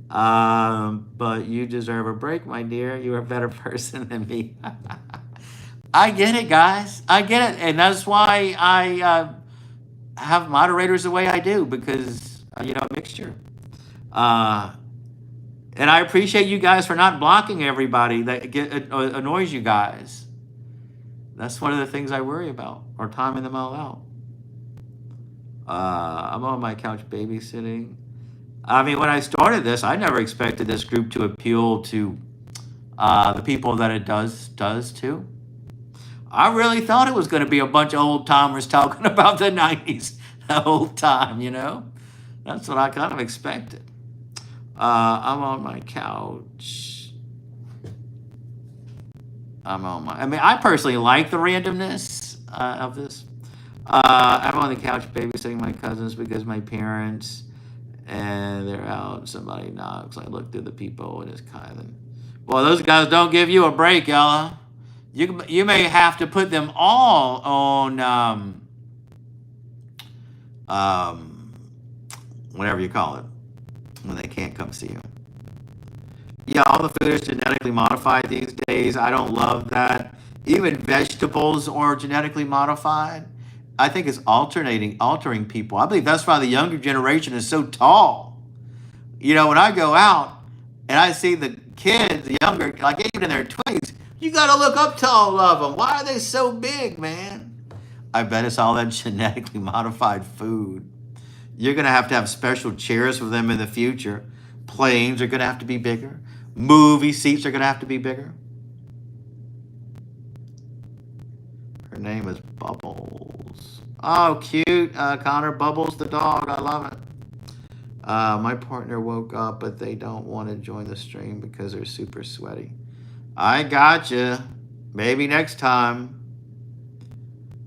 But you deserve a break, my dear. You're a better person than me. I get it, guys. I get it. And that's why I have moderators the way I do, because, mixture. Uh, and I appreciate you guys for not blocking everybody that annoys you guys. That's one of the things I worry about, or timing them all out. I'm on my couch babysitting. I mean, when I started this, I never expected this group to appeal to the people that it does to. I really thought it was going to be a bunch of old timers talking about the 90s the whole time, That's what I kind of expected. I'm on my couch. I personally like the randomness of this. I'm on the couch babysitting my cousins because my parents, and they're out. Somebody knocks. I look through the people, and it's kind of, well, those guys don't give you a break, Ella. You may have to put them all on whatever you call it, when they can't come see you. Yeah, all the food is genetically modified these days. I don't love that. Even vegetables are genetically modified. I think it's altering people. I believe that's why the younger generation is so tall. When I go out and I see the kids, the younger, like even in their 20s, you got to look up to all of them. Why are they so big, man? I bet it's all that genetically modified food. You're going to have special chairs for them in the future. Planes are going to have to be bigger. Movie seats are going to have to be bigger. Her name is Bubbles. Oh, cute. Connor, Bubbles the dog. I love it. My partner woke up, but they don't want to join the stream because they're super sweaty. I gotcha. Maybe next time.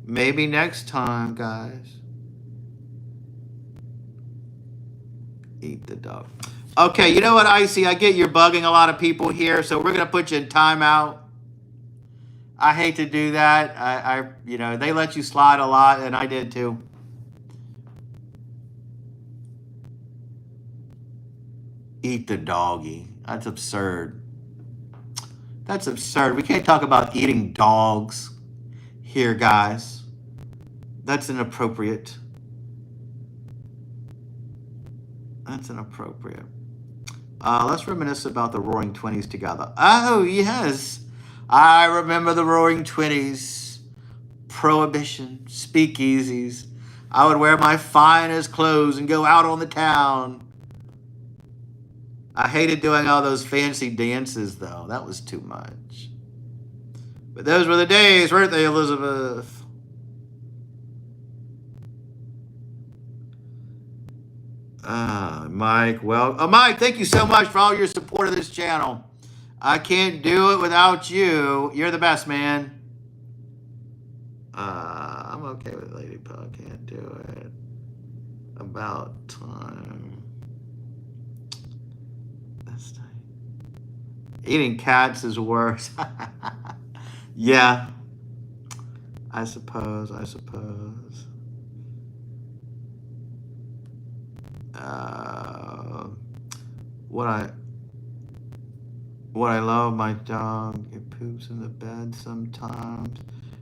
Maybe next time, guys. Eat the dog. Okay, you know what, Icy? I get you're bugging a lot of people here, so we're going to put you in timeout. I hate to do that. They let you slide a lot, and I did too. Eat the doggy. That's absurd. That's absurd. We can't talk about eating dogs here, guys. That's inappropriate. That's inappropriate. Let's reminisce about the Roaring Twenties together. Oh, yes. I remember the Roaring Twenties. Prohibition, speakeasies. I would wear my finest clothes and go out on the town. I hated doing all those fancy dances, though. That was too much. But those were the days, weren't they, Elizabeth? Mike, Mike, thank you so much for all your support of this channel. I can't do it without you. You're the best, man. I'm okay with Lady Pug. Can't do it. About time. That's time. Eating cats is worse. Yeah. I suppose. What I love, my dog, it poops in the bed sometimes.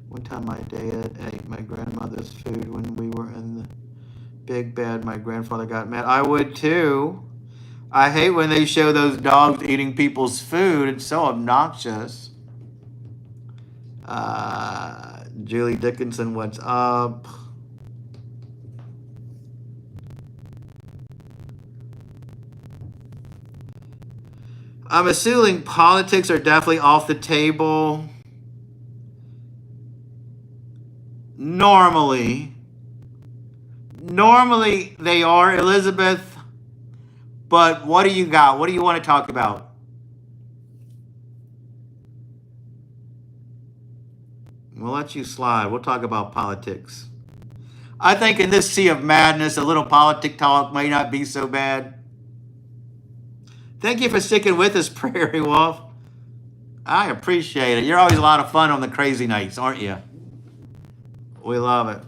One time my dad ate my grandmother's food when we were in the big bed. My grandfather got mad. I would too. I hate when they show those dogs eating people's food. It's so obnoxious. Julie Dickinson, what's up? I'm assuming politics are definitely off the table. Normally they are, Elizabeth. But what do you got? What do you want to talk about? We'll let you slide. We'll talk about politics. I think in this sea of madness, a little politic talk may not be so bad. Thank you for sticking with us, Prairie Wolf. I appreciate it. You're always a lot of fun on the crazy nights, aren't you? We love it.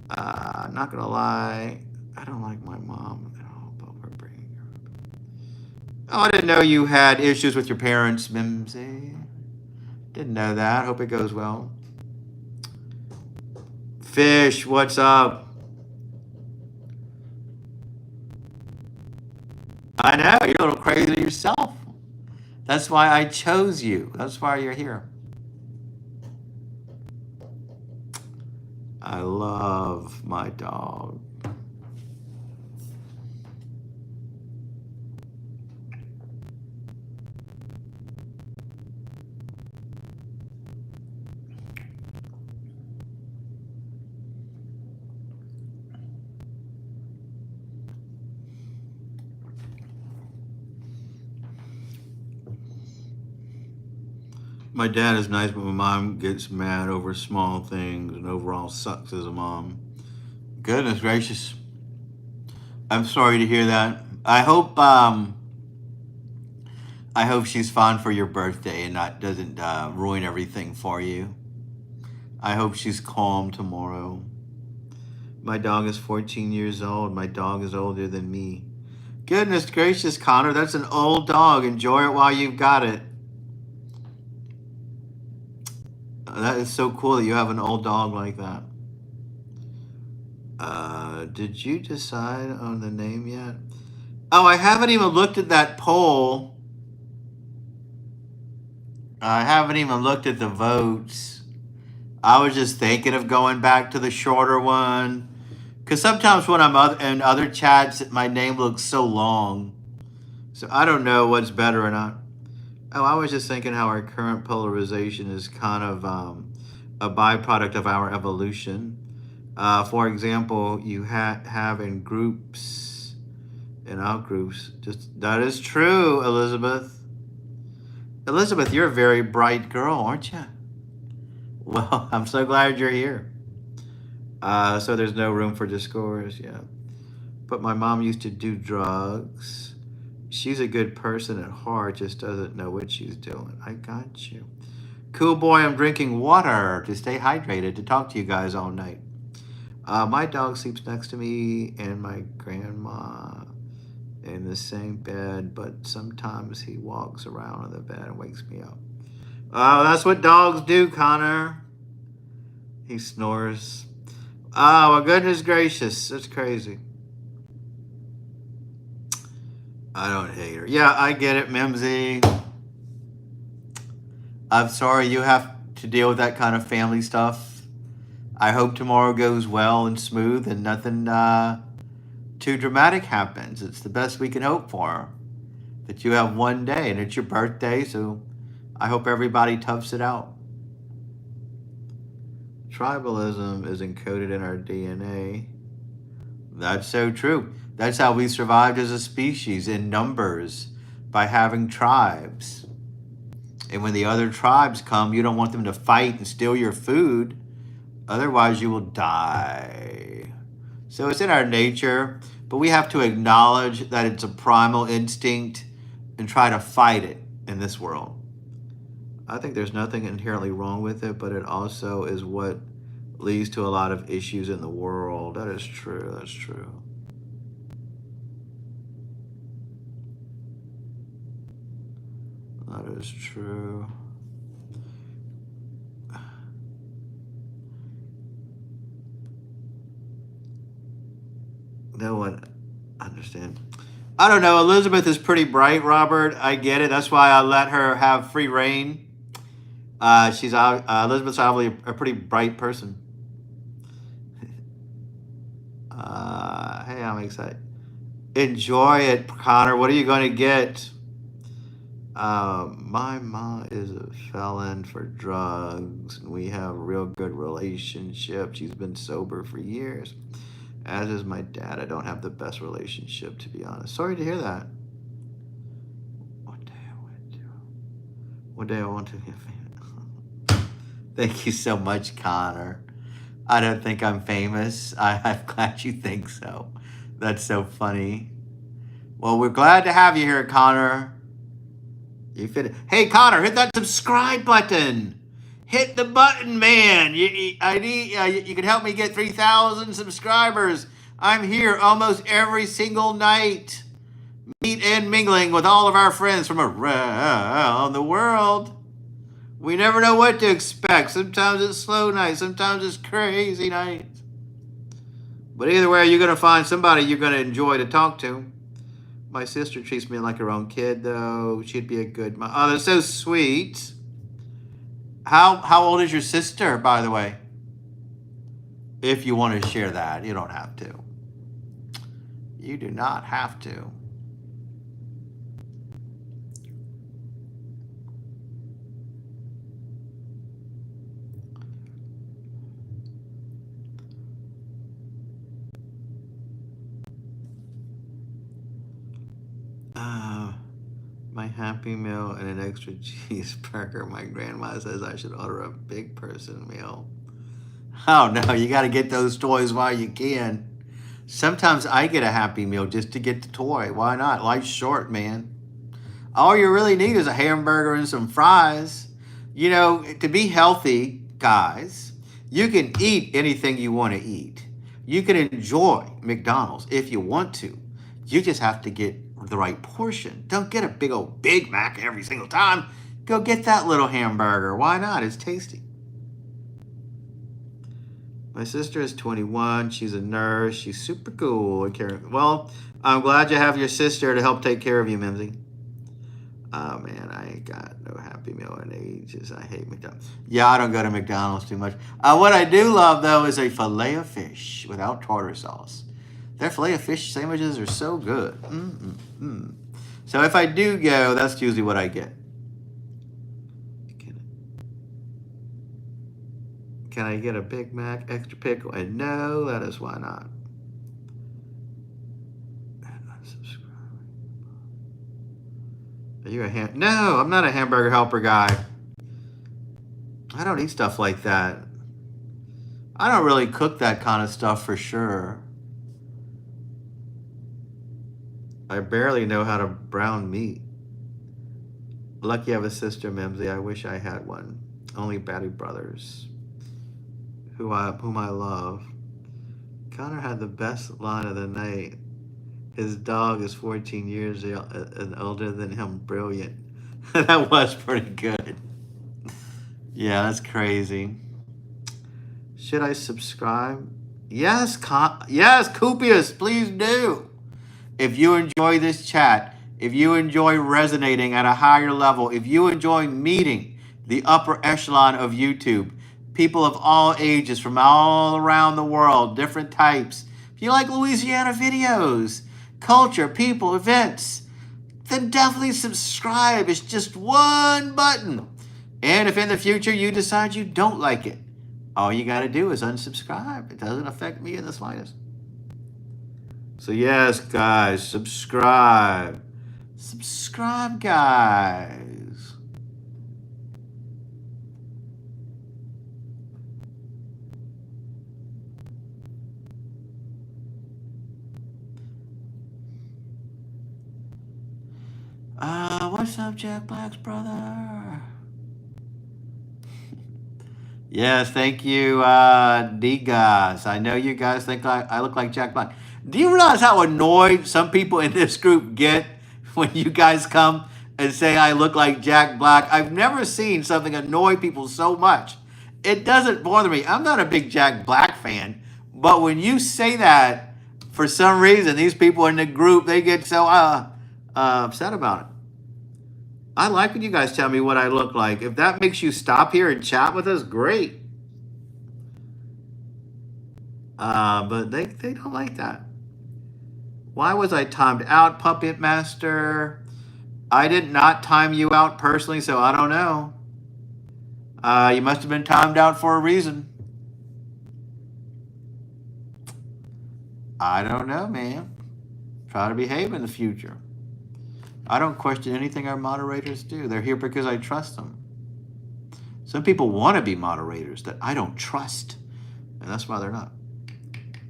Not gonna lie, I don't like my mom at all, but we're bringing her up. Oh, I didn't know you had issues with your parents, Mimsy. Didn't know that. Hope it goes well. Fish, what's up? I know, you're a little crazy yourself. That's why I chose you. That's why you're here. I love my dog. My dad is nice, but my mom gets mad over small things and overall sucks as a mom. Goodness gracious. I'm sorry to hear that. I hope she's fine for your birthday and not doesn't ruin everything for you. I hope she's calm tomorrow. My dog is 14 years old. My dog is older than me. Goodness gracious, Connor, that's an old dog. Enjoy it while you've got it. That is so cool that you have an old dog like that. Did you decide on the name yet? Oh, I haven't even looked at that poll. I haven't even looked at the votes. I was just thinking of going back to the shorter one. Because sometimes when I'm in other chats, my name looks so long. So I don't know what's better or not. Oh, I was just thinking how our current polarization is kind of a byproduct of our evolution. For example, you have in groups, in out groups, just that is true, Elizabeth. Elizabeth, you're a very bright girl, aren't you? Well, I'm so glad you're here. So there's no room for discourse, yeah. But my mom used to do drugs. She's a good person at heart, just doesn't know what she's doing. I got you. Cool boy, I'm drinking water to stay hydrated to talk to you guys all night. My dog sleeps next to me and my grandma in the same bed, but sometimes he walks around on the bed and wakes me up. Oh, that's what dogs do, Connor. He snores. Oh, well, goodness gracious. That's crazy. I don't hate her. Yeah, I get it, Mimsy. I'm sorry you have to deal with that kind of family stuff. I hope tomorrow goes well and smooth and nothing too dramatic happens. It's the best we can hope for. That you have one day and it's your birthday, so I hope everybody toughs it out. Tribalism is encoded in our DNA. That's so true. That's how we survived as a species in numbers, by having tribes. And when the other tribes come, you don't want them to fight and steal your food. Otherwise, you will die. So it's in our nature, but we have to acknowledge that it's a primal instinct and try to fight it in this world. I think there's nothing inherently wrong with it, but it also is what leads to a lot of issues in the world. That is true. That's true. That is true. No one understand. I don't know. Elizabeth is pretty bright, Robert. I get it. That's why I let her have free reign. Elizabeth's obviously a pretty bright person. Hey, I'm excited. Enjoy it, Connor. What are you going to get? My mom is a felon for drugs, and we have a real good relationship. She's been sober for years, as is my dad. I don't have the best relationship, to be honest. Sorry to hear that. One day I want to be famous. Thank you so much, Connor. I don't think I'm famous. I'm glad you think so. That's so funny. Well, we're glad to have you here, Connor. You fit. Hey, Connor, hit that subscribe button. Hit the button, man. I need. You can help me get 3,000 subscribers. I'm here almost every single night, meet and mingling with all of our friends from around the world. We never know what to expect. Sometimes it's slow nights. Sometimes it's crazy nights. But either way, you're gonna find somebody you're gonna enjoy to talk to. My sister treats me like her own kid, though. She'd be a good mom. Oh, that's so sweet. How old is your sister, by the way? If you want to share that, you don't have to. You do not have to. My Happy Meal and an extra cheeseburger. My grandma says I should order a big person meal. Oh no, you got to get those toys while you can. Sometimes I get a Happy Meal just to get the toy. Why not? Life's short, man. All you really need is a hamburger and some fries. You know, to be healthy, guys, you can eat anything you want to eat. You can enjoy McDonald's if you want to. You just have to get the right portion. Don't get a big old Big Mac every single time. Go get that little hamburger. Why not? It's tasty. My sister is 21. She's a nurse. She's super cool. Well, I'm glad you have your sister to help take care of you, Mimsy. Oh, man, I ain't got no Happy Meal in ages. I hate McDonald's. Yeah, I don't go to McDonald's too much. What I do love, though, is a filet of fish without tartar sauce. Their filet of fish sandwiches are so good. So if I do go, that's usually what I get. Can I get a Big Mac, extra pickle? And no, that is why not. Are you a No, I'm not a hamburger helper guy. I don't eat stuff like that. I don't really cook that kind of stuff for sure. I barely know how to brown meat. Lucky I have a sister, Mimsy. I wish I had one. Only Batty brothers, whom I love. Connor had the best line of the night. His dog is 14 years older than him. Brilliant. That was pretty good. Yeah, that's crazy. Should I subscribe? Yes, yes, Coupius, please do. If you enjoy this chat, if you enjoy resonating at a higher level, if you enjoy meeting the upper echelon of YouTube, people of all ages from all around the world, different types. If you like Louisiana videos, culture, people, events, then definitely subscribe. It's just one button. And if in the future you decide you don't like it, all you got to do is unsubscribe. It doesn't affect me in the slightest. So yes, guys, subscribe. Subscribe, guys. What's up, Jack Black's brother? Yes, thank you, D-Guys. I know you guys think I look like Jack Black. Do you realize how annoyed some people in this group get when you guys come and say I look like Jack Black? I've never seen something annoy people so much. It doesn't bother me. I'm not a big Jack Black fan, but when you say that, for some reason, these people in the group, they get so upset about it. I like when you guys tell me what I look like. If that makes you stop here and chat with us, great. But they don't like that. Why was I timed out, Puppet Master? I did not time you out personally, so I don't know. You must have been timed out for a reason. I don't know, man. Try to behave in the future. I don't question anything our moderators do. They're here because I trust them. Some people want to be moderators that I don't trust, and that's why they're not.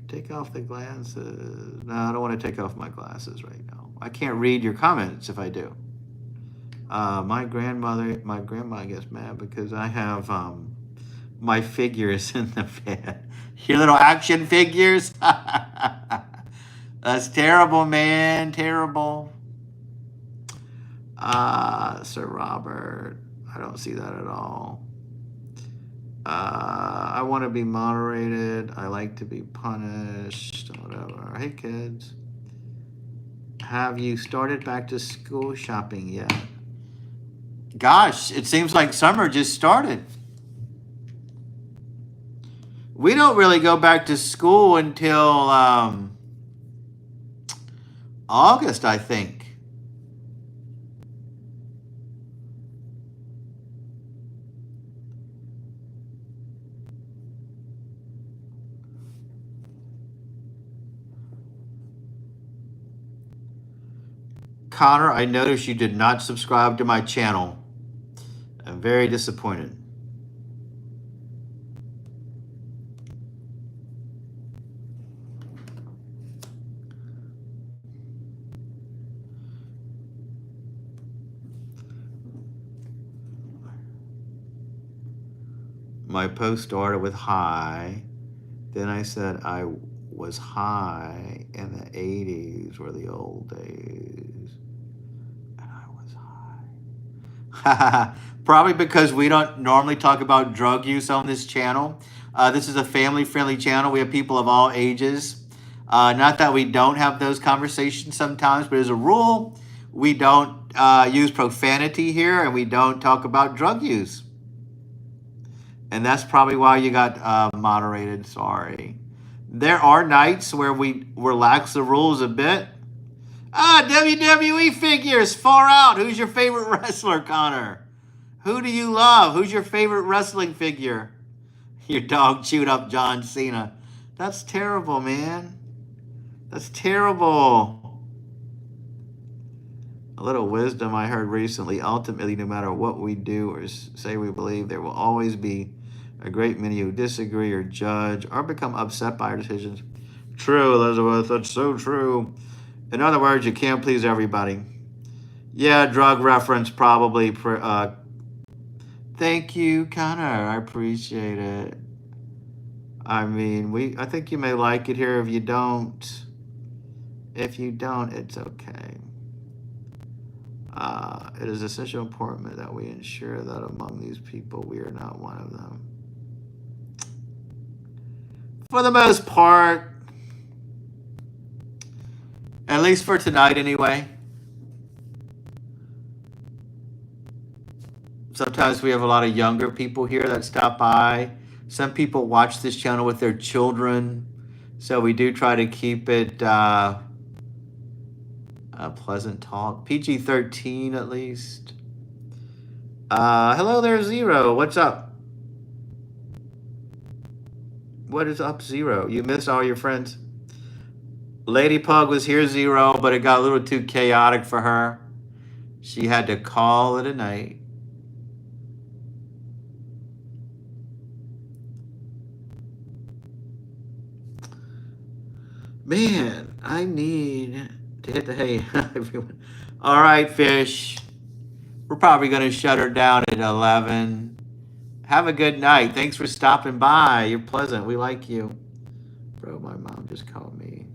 Take off the glasses. No, I don't want to take off my glasses right now. I can't read your comments if I do. My grandma gets mad because I have my figures in the bed. Your little action figures. That's terrible, man. Terrible. Sir Robert. I don't see that at all. I want to be moderated. I like to be punished. Whatever. Hey, kids. Have you started back to school shopping yet? Gosh, it seems like summer just started. We don't really go back to school until August, I think. Connor, I noticed you did not subscribe to my channel. I'm very disappointed. My post started with hi. Then I said I was high in the 80s were the old days. And I was high. Probably because we don't normally talk about drug use on this channel. This is a family-friendly channel. We have people of all ages. Not that we don't have those conversations sometimes, but as a rule, we don't use profanity here and we don't talk about drug use. And that's probably why you got moderated. Sorry. There are nights where we relax the rules a bit. WWE figures, far out. Who's your favorite wrestler, Connor? Who do you love? Who's your favorite wrestling figure? Your dog chewed up John Cena. That's terrible, man. That's terrible. A little wisdom I heard recently. Ultimately, no matter what we do or say we believe, there will always be a great many who disagree or judge or become upset by our decisions. True, Elizabeth. That's so true. In other words, you can't please everybody. Yeah, drug reference probably. Thank you, Connor. I appreciate it. I mean, I think you may like it here. If you don't, it's okay. It is essential important that we ensure that among these people, we are not one of them. For the most part, at least for tonight anyway. Sometimes we have a lot of younger people here that stop by. Some people watch this channel with their children. So we do try to keep it a pleasant talk. PG-13 at least. Hello there, Zero. What's up? What is up, Zero? You missed all your friends? Lady Pug was here, Zero, but it got a little too chaotic for her. She had to call it a night. Man, I need to hit the hay. Everyone. All right, Fish. We're probably going to shut her down at 11. Have a good night. Thanks for stopping by. You're pleasant. We like you. Bro, my mom just called me.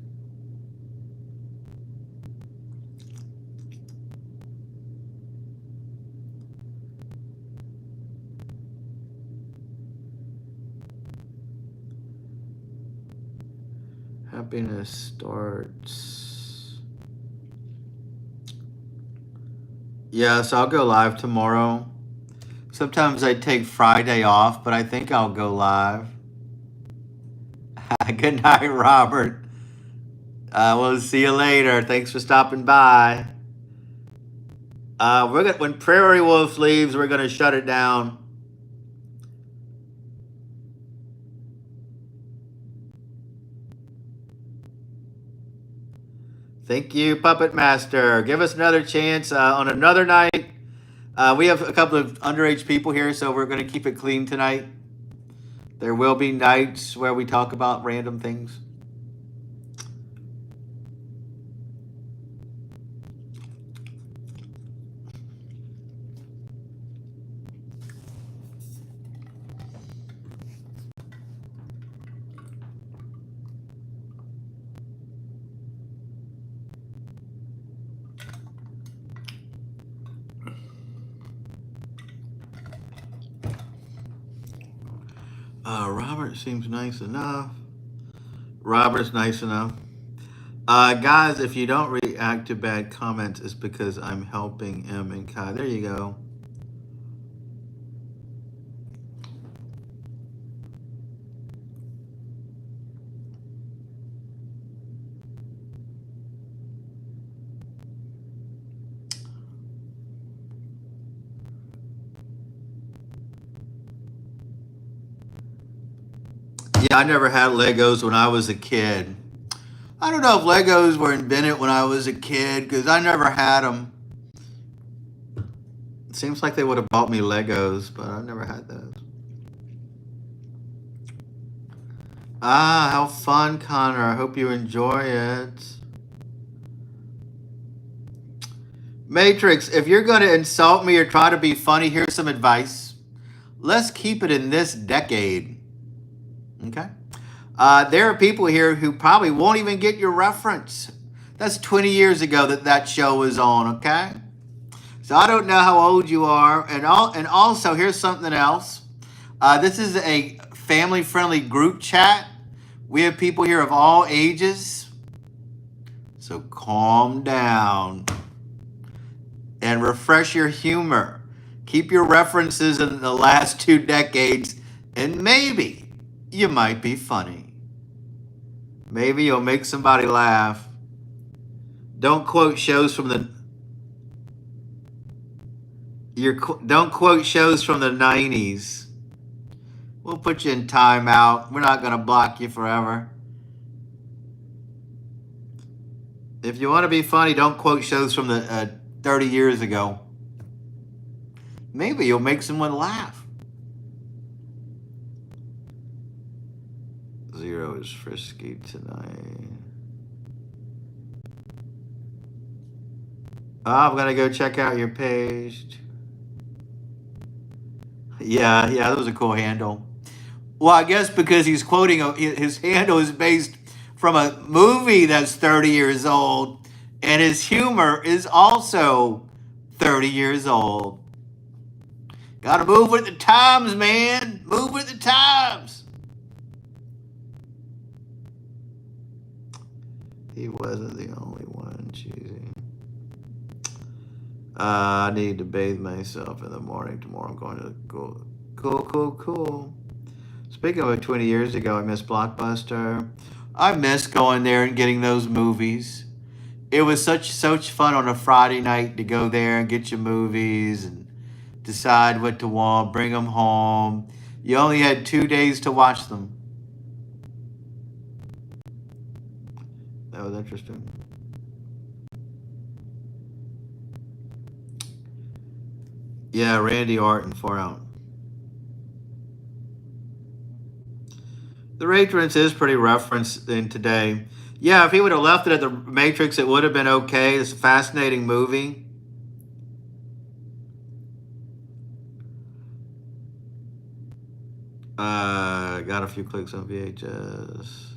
Happiness starts. Yes, I'll go live tomorrow. Sometimes I take Friday off, but I think I'll go live. Good night, Robert. We'll see you later. Thanks for stopping by. When Prairie Wolf leaves, we're gonna shut it down. Thank you, Puppet Master. Give us another chance on another night. We have a couple of underage people here, so we're going to keep it clean tonight. There will be nights where we talk about random things. Robert seems nice enough. Robert's nice enough. Guys, if you don't react to bad comments, it's because I'm helping M and Kai. There you go. Yeah, I never had Legos when I was a kid. I don't know if Legos were invented when I was a kid because I never had them. It seems like they would have bought me Legos, but I never had those. How fun, Connor. I hope you enjoy it. Matrix, if you're going to insult me or try to be funny, here's some advice. Let's keep it in this decade. Okay? There are people here who probably won't even get your reference. That's 20 years ago that show was on, okay? So I don't know how old you are. And also, here's something else. This is a family-friendly group chat. We have people here of all ages. So calm down and refresh your humor. Keep your references in the last 2 decades, and maybe you might be funny. Maybe you'll make somebody laugh. Don't quote shows from the don't quote shows from the 90s. We'll put you in timeout. We're not going to block you forever. If you want to be funny, don't quote shows from the 30 years ago. Maybe you'll make someone laugh. Zero is frisky tonight. I'm going to go check out your page. Yeah, that was a cool handle. Well, I guess because he's quoting, his handle is based from a movie that's 30 years old, and his humor is also 30 years old. Gotta move with the times, man. Move with the times. He wasn't the only one choosing. I need to bathe myself in the morning tomorrow. I'm going to go. Cool. Speaking of 20 years ago, I missed Blockbuster. I miss going there and getting those movies. It was such fun on a Friday night to go there and get your movies and decide what to want, bring them home. You only had 2 days to watch them. That was interesting. Yeah, Randy Orton, 4 out. The Matrix is pretty referenced in today. Yeah, if he would have left it at the Matrix, it would have been okay. It's a fascinating movie. Got a few clicks on VHS.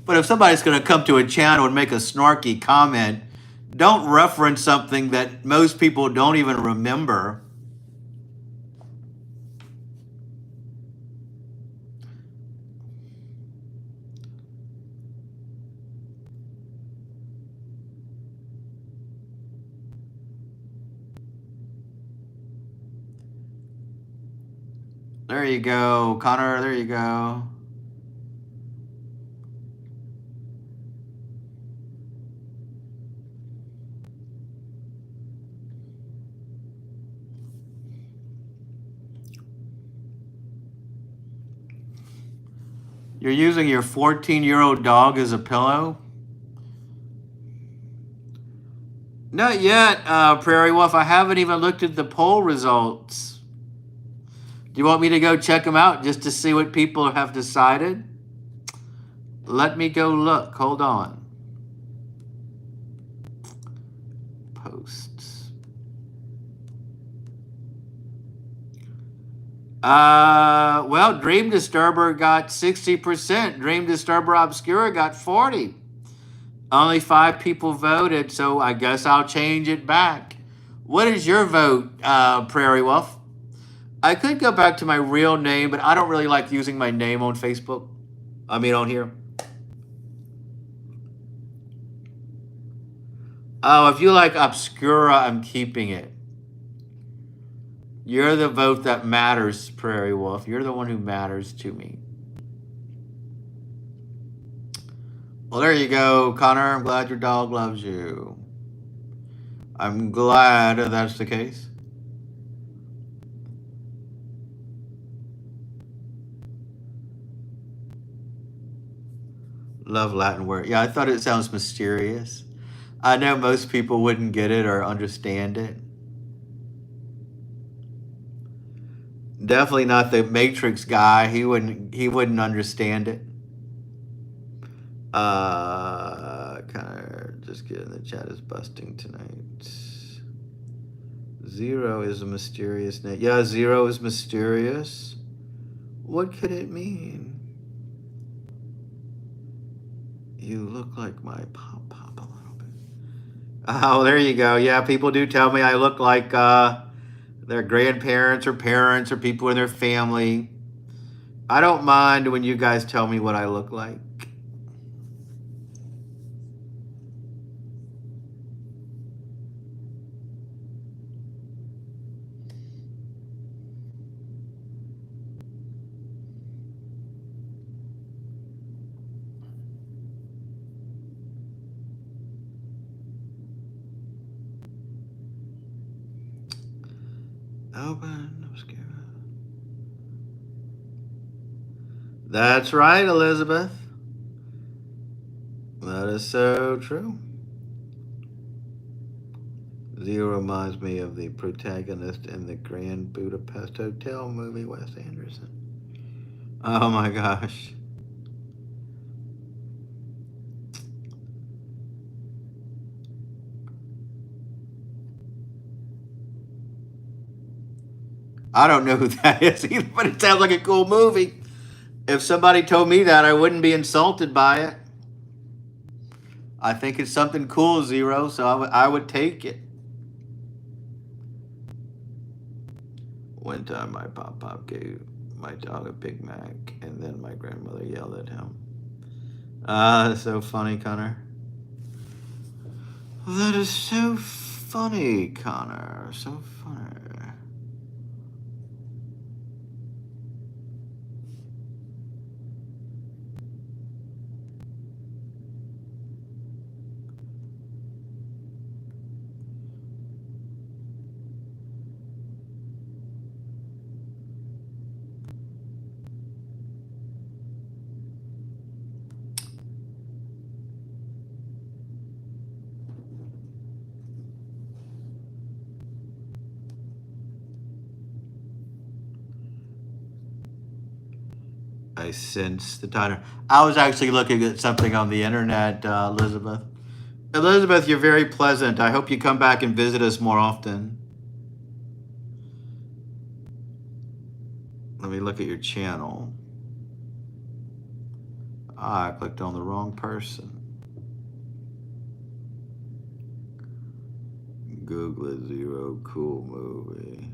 But if somebody's going to come to a channel and make a snarky comment, don't reference something that most people don't even remember. There you go, Connor. There you go. You're using your 14-year-old dog as a pillow? Not yet, Prairie Wolf. I haven't even looked at the poll results. Do you want me to go check them out just to see what people have decided? Let me go look. Hold on. Posts. Well, Dream Disturber got 60%. Dream Disturber Obscura got 40%. Only 5 people voted, so I guess I'll change it back. What is your vote, Prairie Wolf? I could go back to my real name, but I don't really like using my name on Facebook. I mean, on here. Oh, if you like Obscura, I'm keeping it. You're the vote that matters, Prairie Wolf. You're the one who matters to me. Well, there you go, Connor. I'm glad your dog loves you. I'm glad that's the case. Love Latin word. Yeah, I thought it sounds mysterious. I know most people wouldn't get it or understand it. Definitely not the Matrix guy. He wouldn't understand it. Kind of just getting the chat is busting tonight. Zero is a mysterious name. Yeah, zero is mysterious. What could it mean? You look like my pop a little bit. Oh, there you go. Yeah, people do tell me I look like their grandparents or parents or people in their family. I don't mind when you guys tell me what I look like. Open, obscure. That's right, Elizabeth. That is so true. Zero reminds me of the protagonist in the Grand Budapest Hotel movie, Wes Anderson. Oh my gosh. I don't know who that is either, but it sounds like a cool movie. If somebody told me that, I wouldn't be insulted by it. I think it's something cool, Zero, so I would take it. One time my pop gave my dog a Big Mac, and then my grandmother yelled at him. That's so funny, Connor. That is so funny, Connor. So funny. I sense the timer. I was actually looking at something on the internet, Elizabeth. Elizabeth, you're very pleasant. I hope you come back and visit us more often. Let me look at your channel. I clicked on the wrong person. Google it, Zero, cool movie.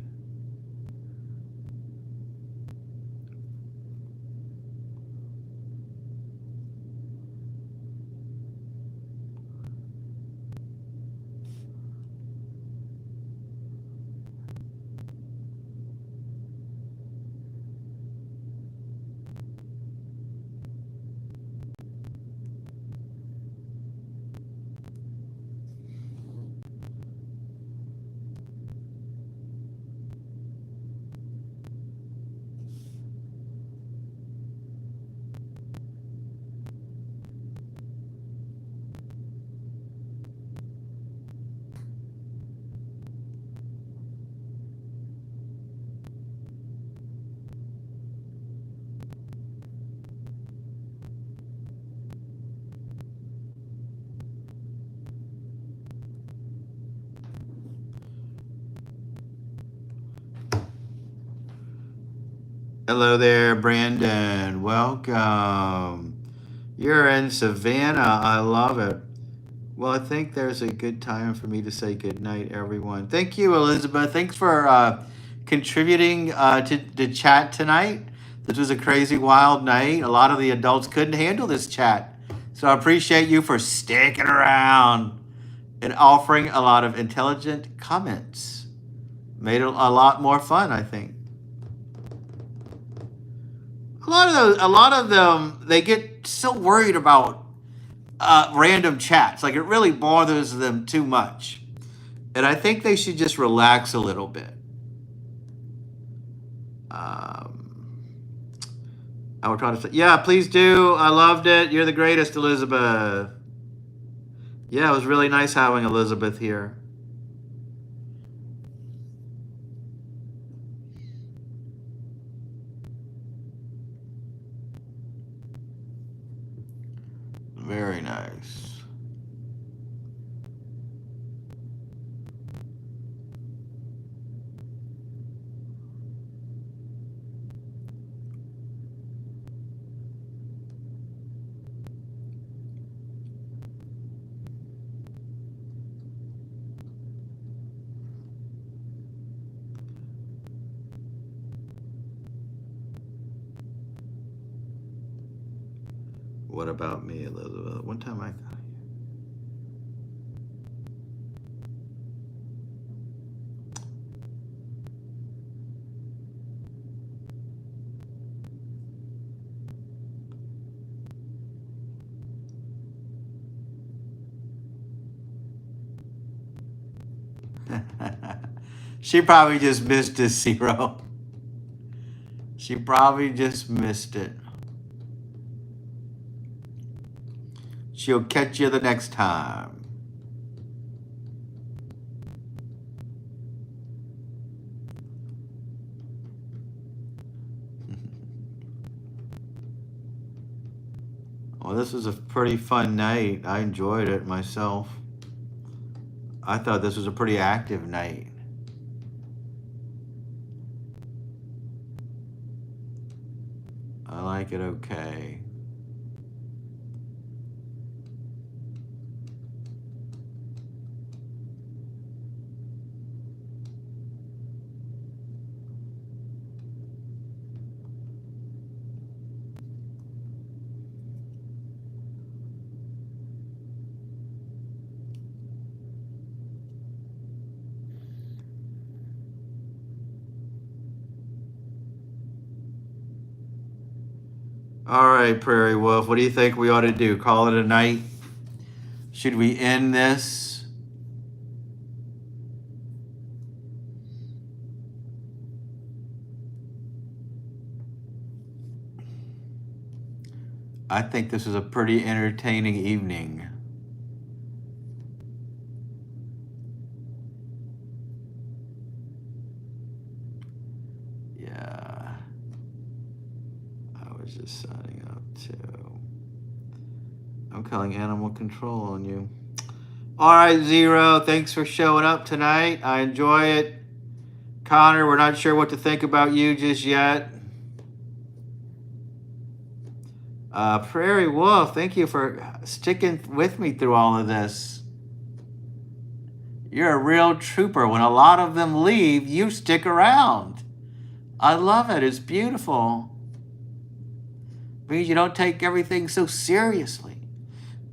Hello there, Brandon. Welcome. You're in Savannah. I love it. Well, I think there's a good time for me to say good night, everyone. Thank you, Elizabeth. Thanks for contributing to the chat tonight. This was a crazy, wild night. A lot of the adults couldn't handle this chat. So I appreciate you for sticking around and offering a lot of intelligent comments. Made it a lot more fun, I think. A lot of them, they get so worried about random chats. Like, it really bothers them too much. And I think they should just relax a little bit. I will try to say, yeah, please do. I loved it. You're the greatest, Elizabeth. Yeah, it was really nice having Elizabeth here. Very nice. What about me, Elizabeth? One time I got you. She probably just missed it, Zero. She probably just missed it. She'll catch you the next time. Well, this was a pretty fun night. I enjoyed it myself. I thought this was a pretty active night. I like it okay. All right, Prairie Wolf, what do you think we ought to do? Call it a night? Should we end this? I think this is a pretty entertaining evening. Yeah. I was just signing up too. I'm calling animal control on you. All right, Zero, thanks for showing up tonight. I enjoy it. Connor, we're not sure what to think about you just yet. Prairie Wolf, thank you for sticking with me through all of this. You're a real trooper. When a lot of them leave, you stick around. I love it. It's beautiful. It means you don't take everything so seriously.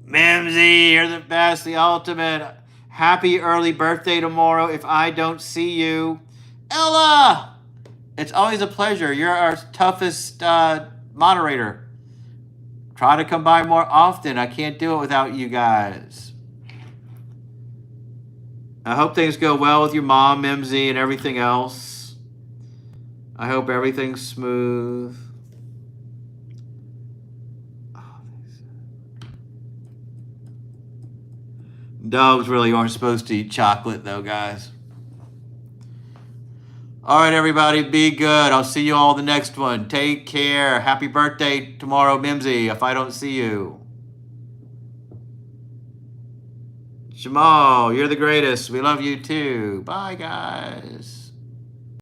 Mimsy, you're the best, the ultimate. Happy early birthday tomorrow if I don't see you. Ella! It's always a pleasure. You're our toughest moderator. Try to come by more often. I can't do it without you guys. I hope things go well with your mom, Mimsy, and everything else. I hope everything's smooth. Dogs really aren't supposed to eat chocolate, though, guys. All right, everybody, be good. I'll see you all the next one. Take care. Happy birthday tomorrow, Mimsy, if I don't see you. Jamal, you're the greatest. We love you, too. Bye, guys.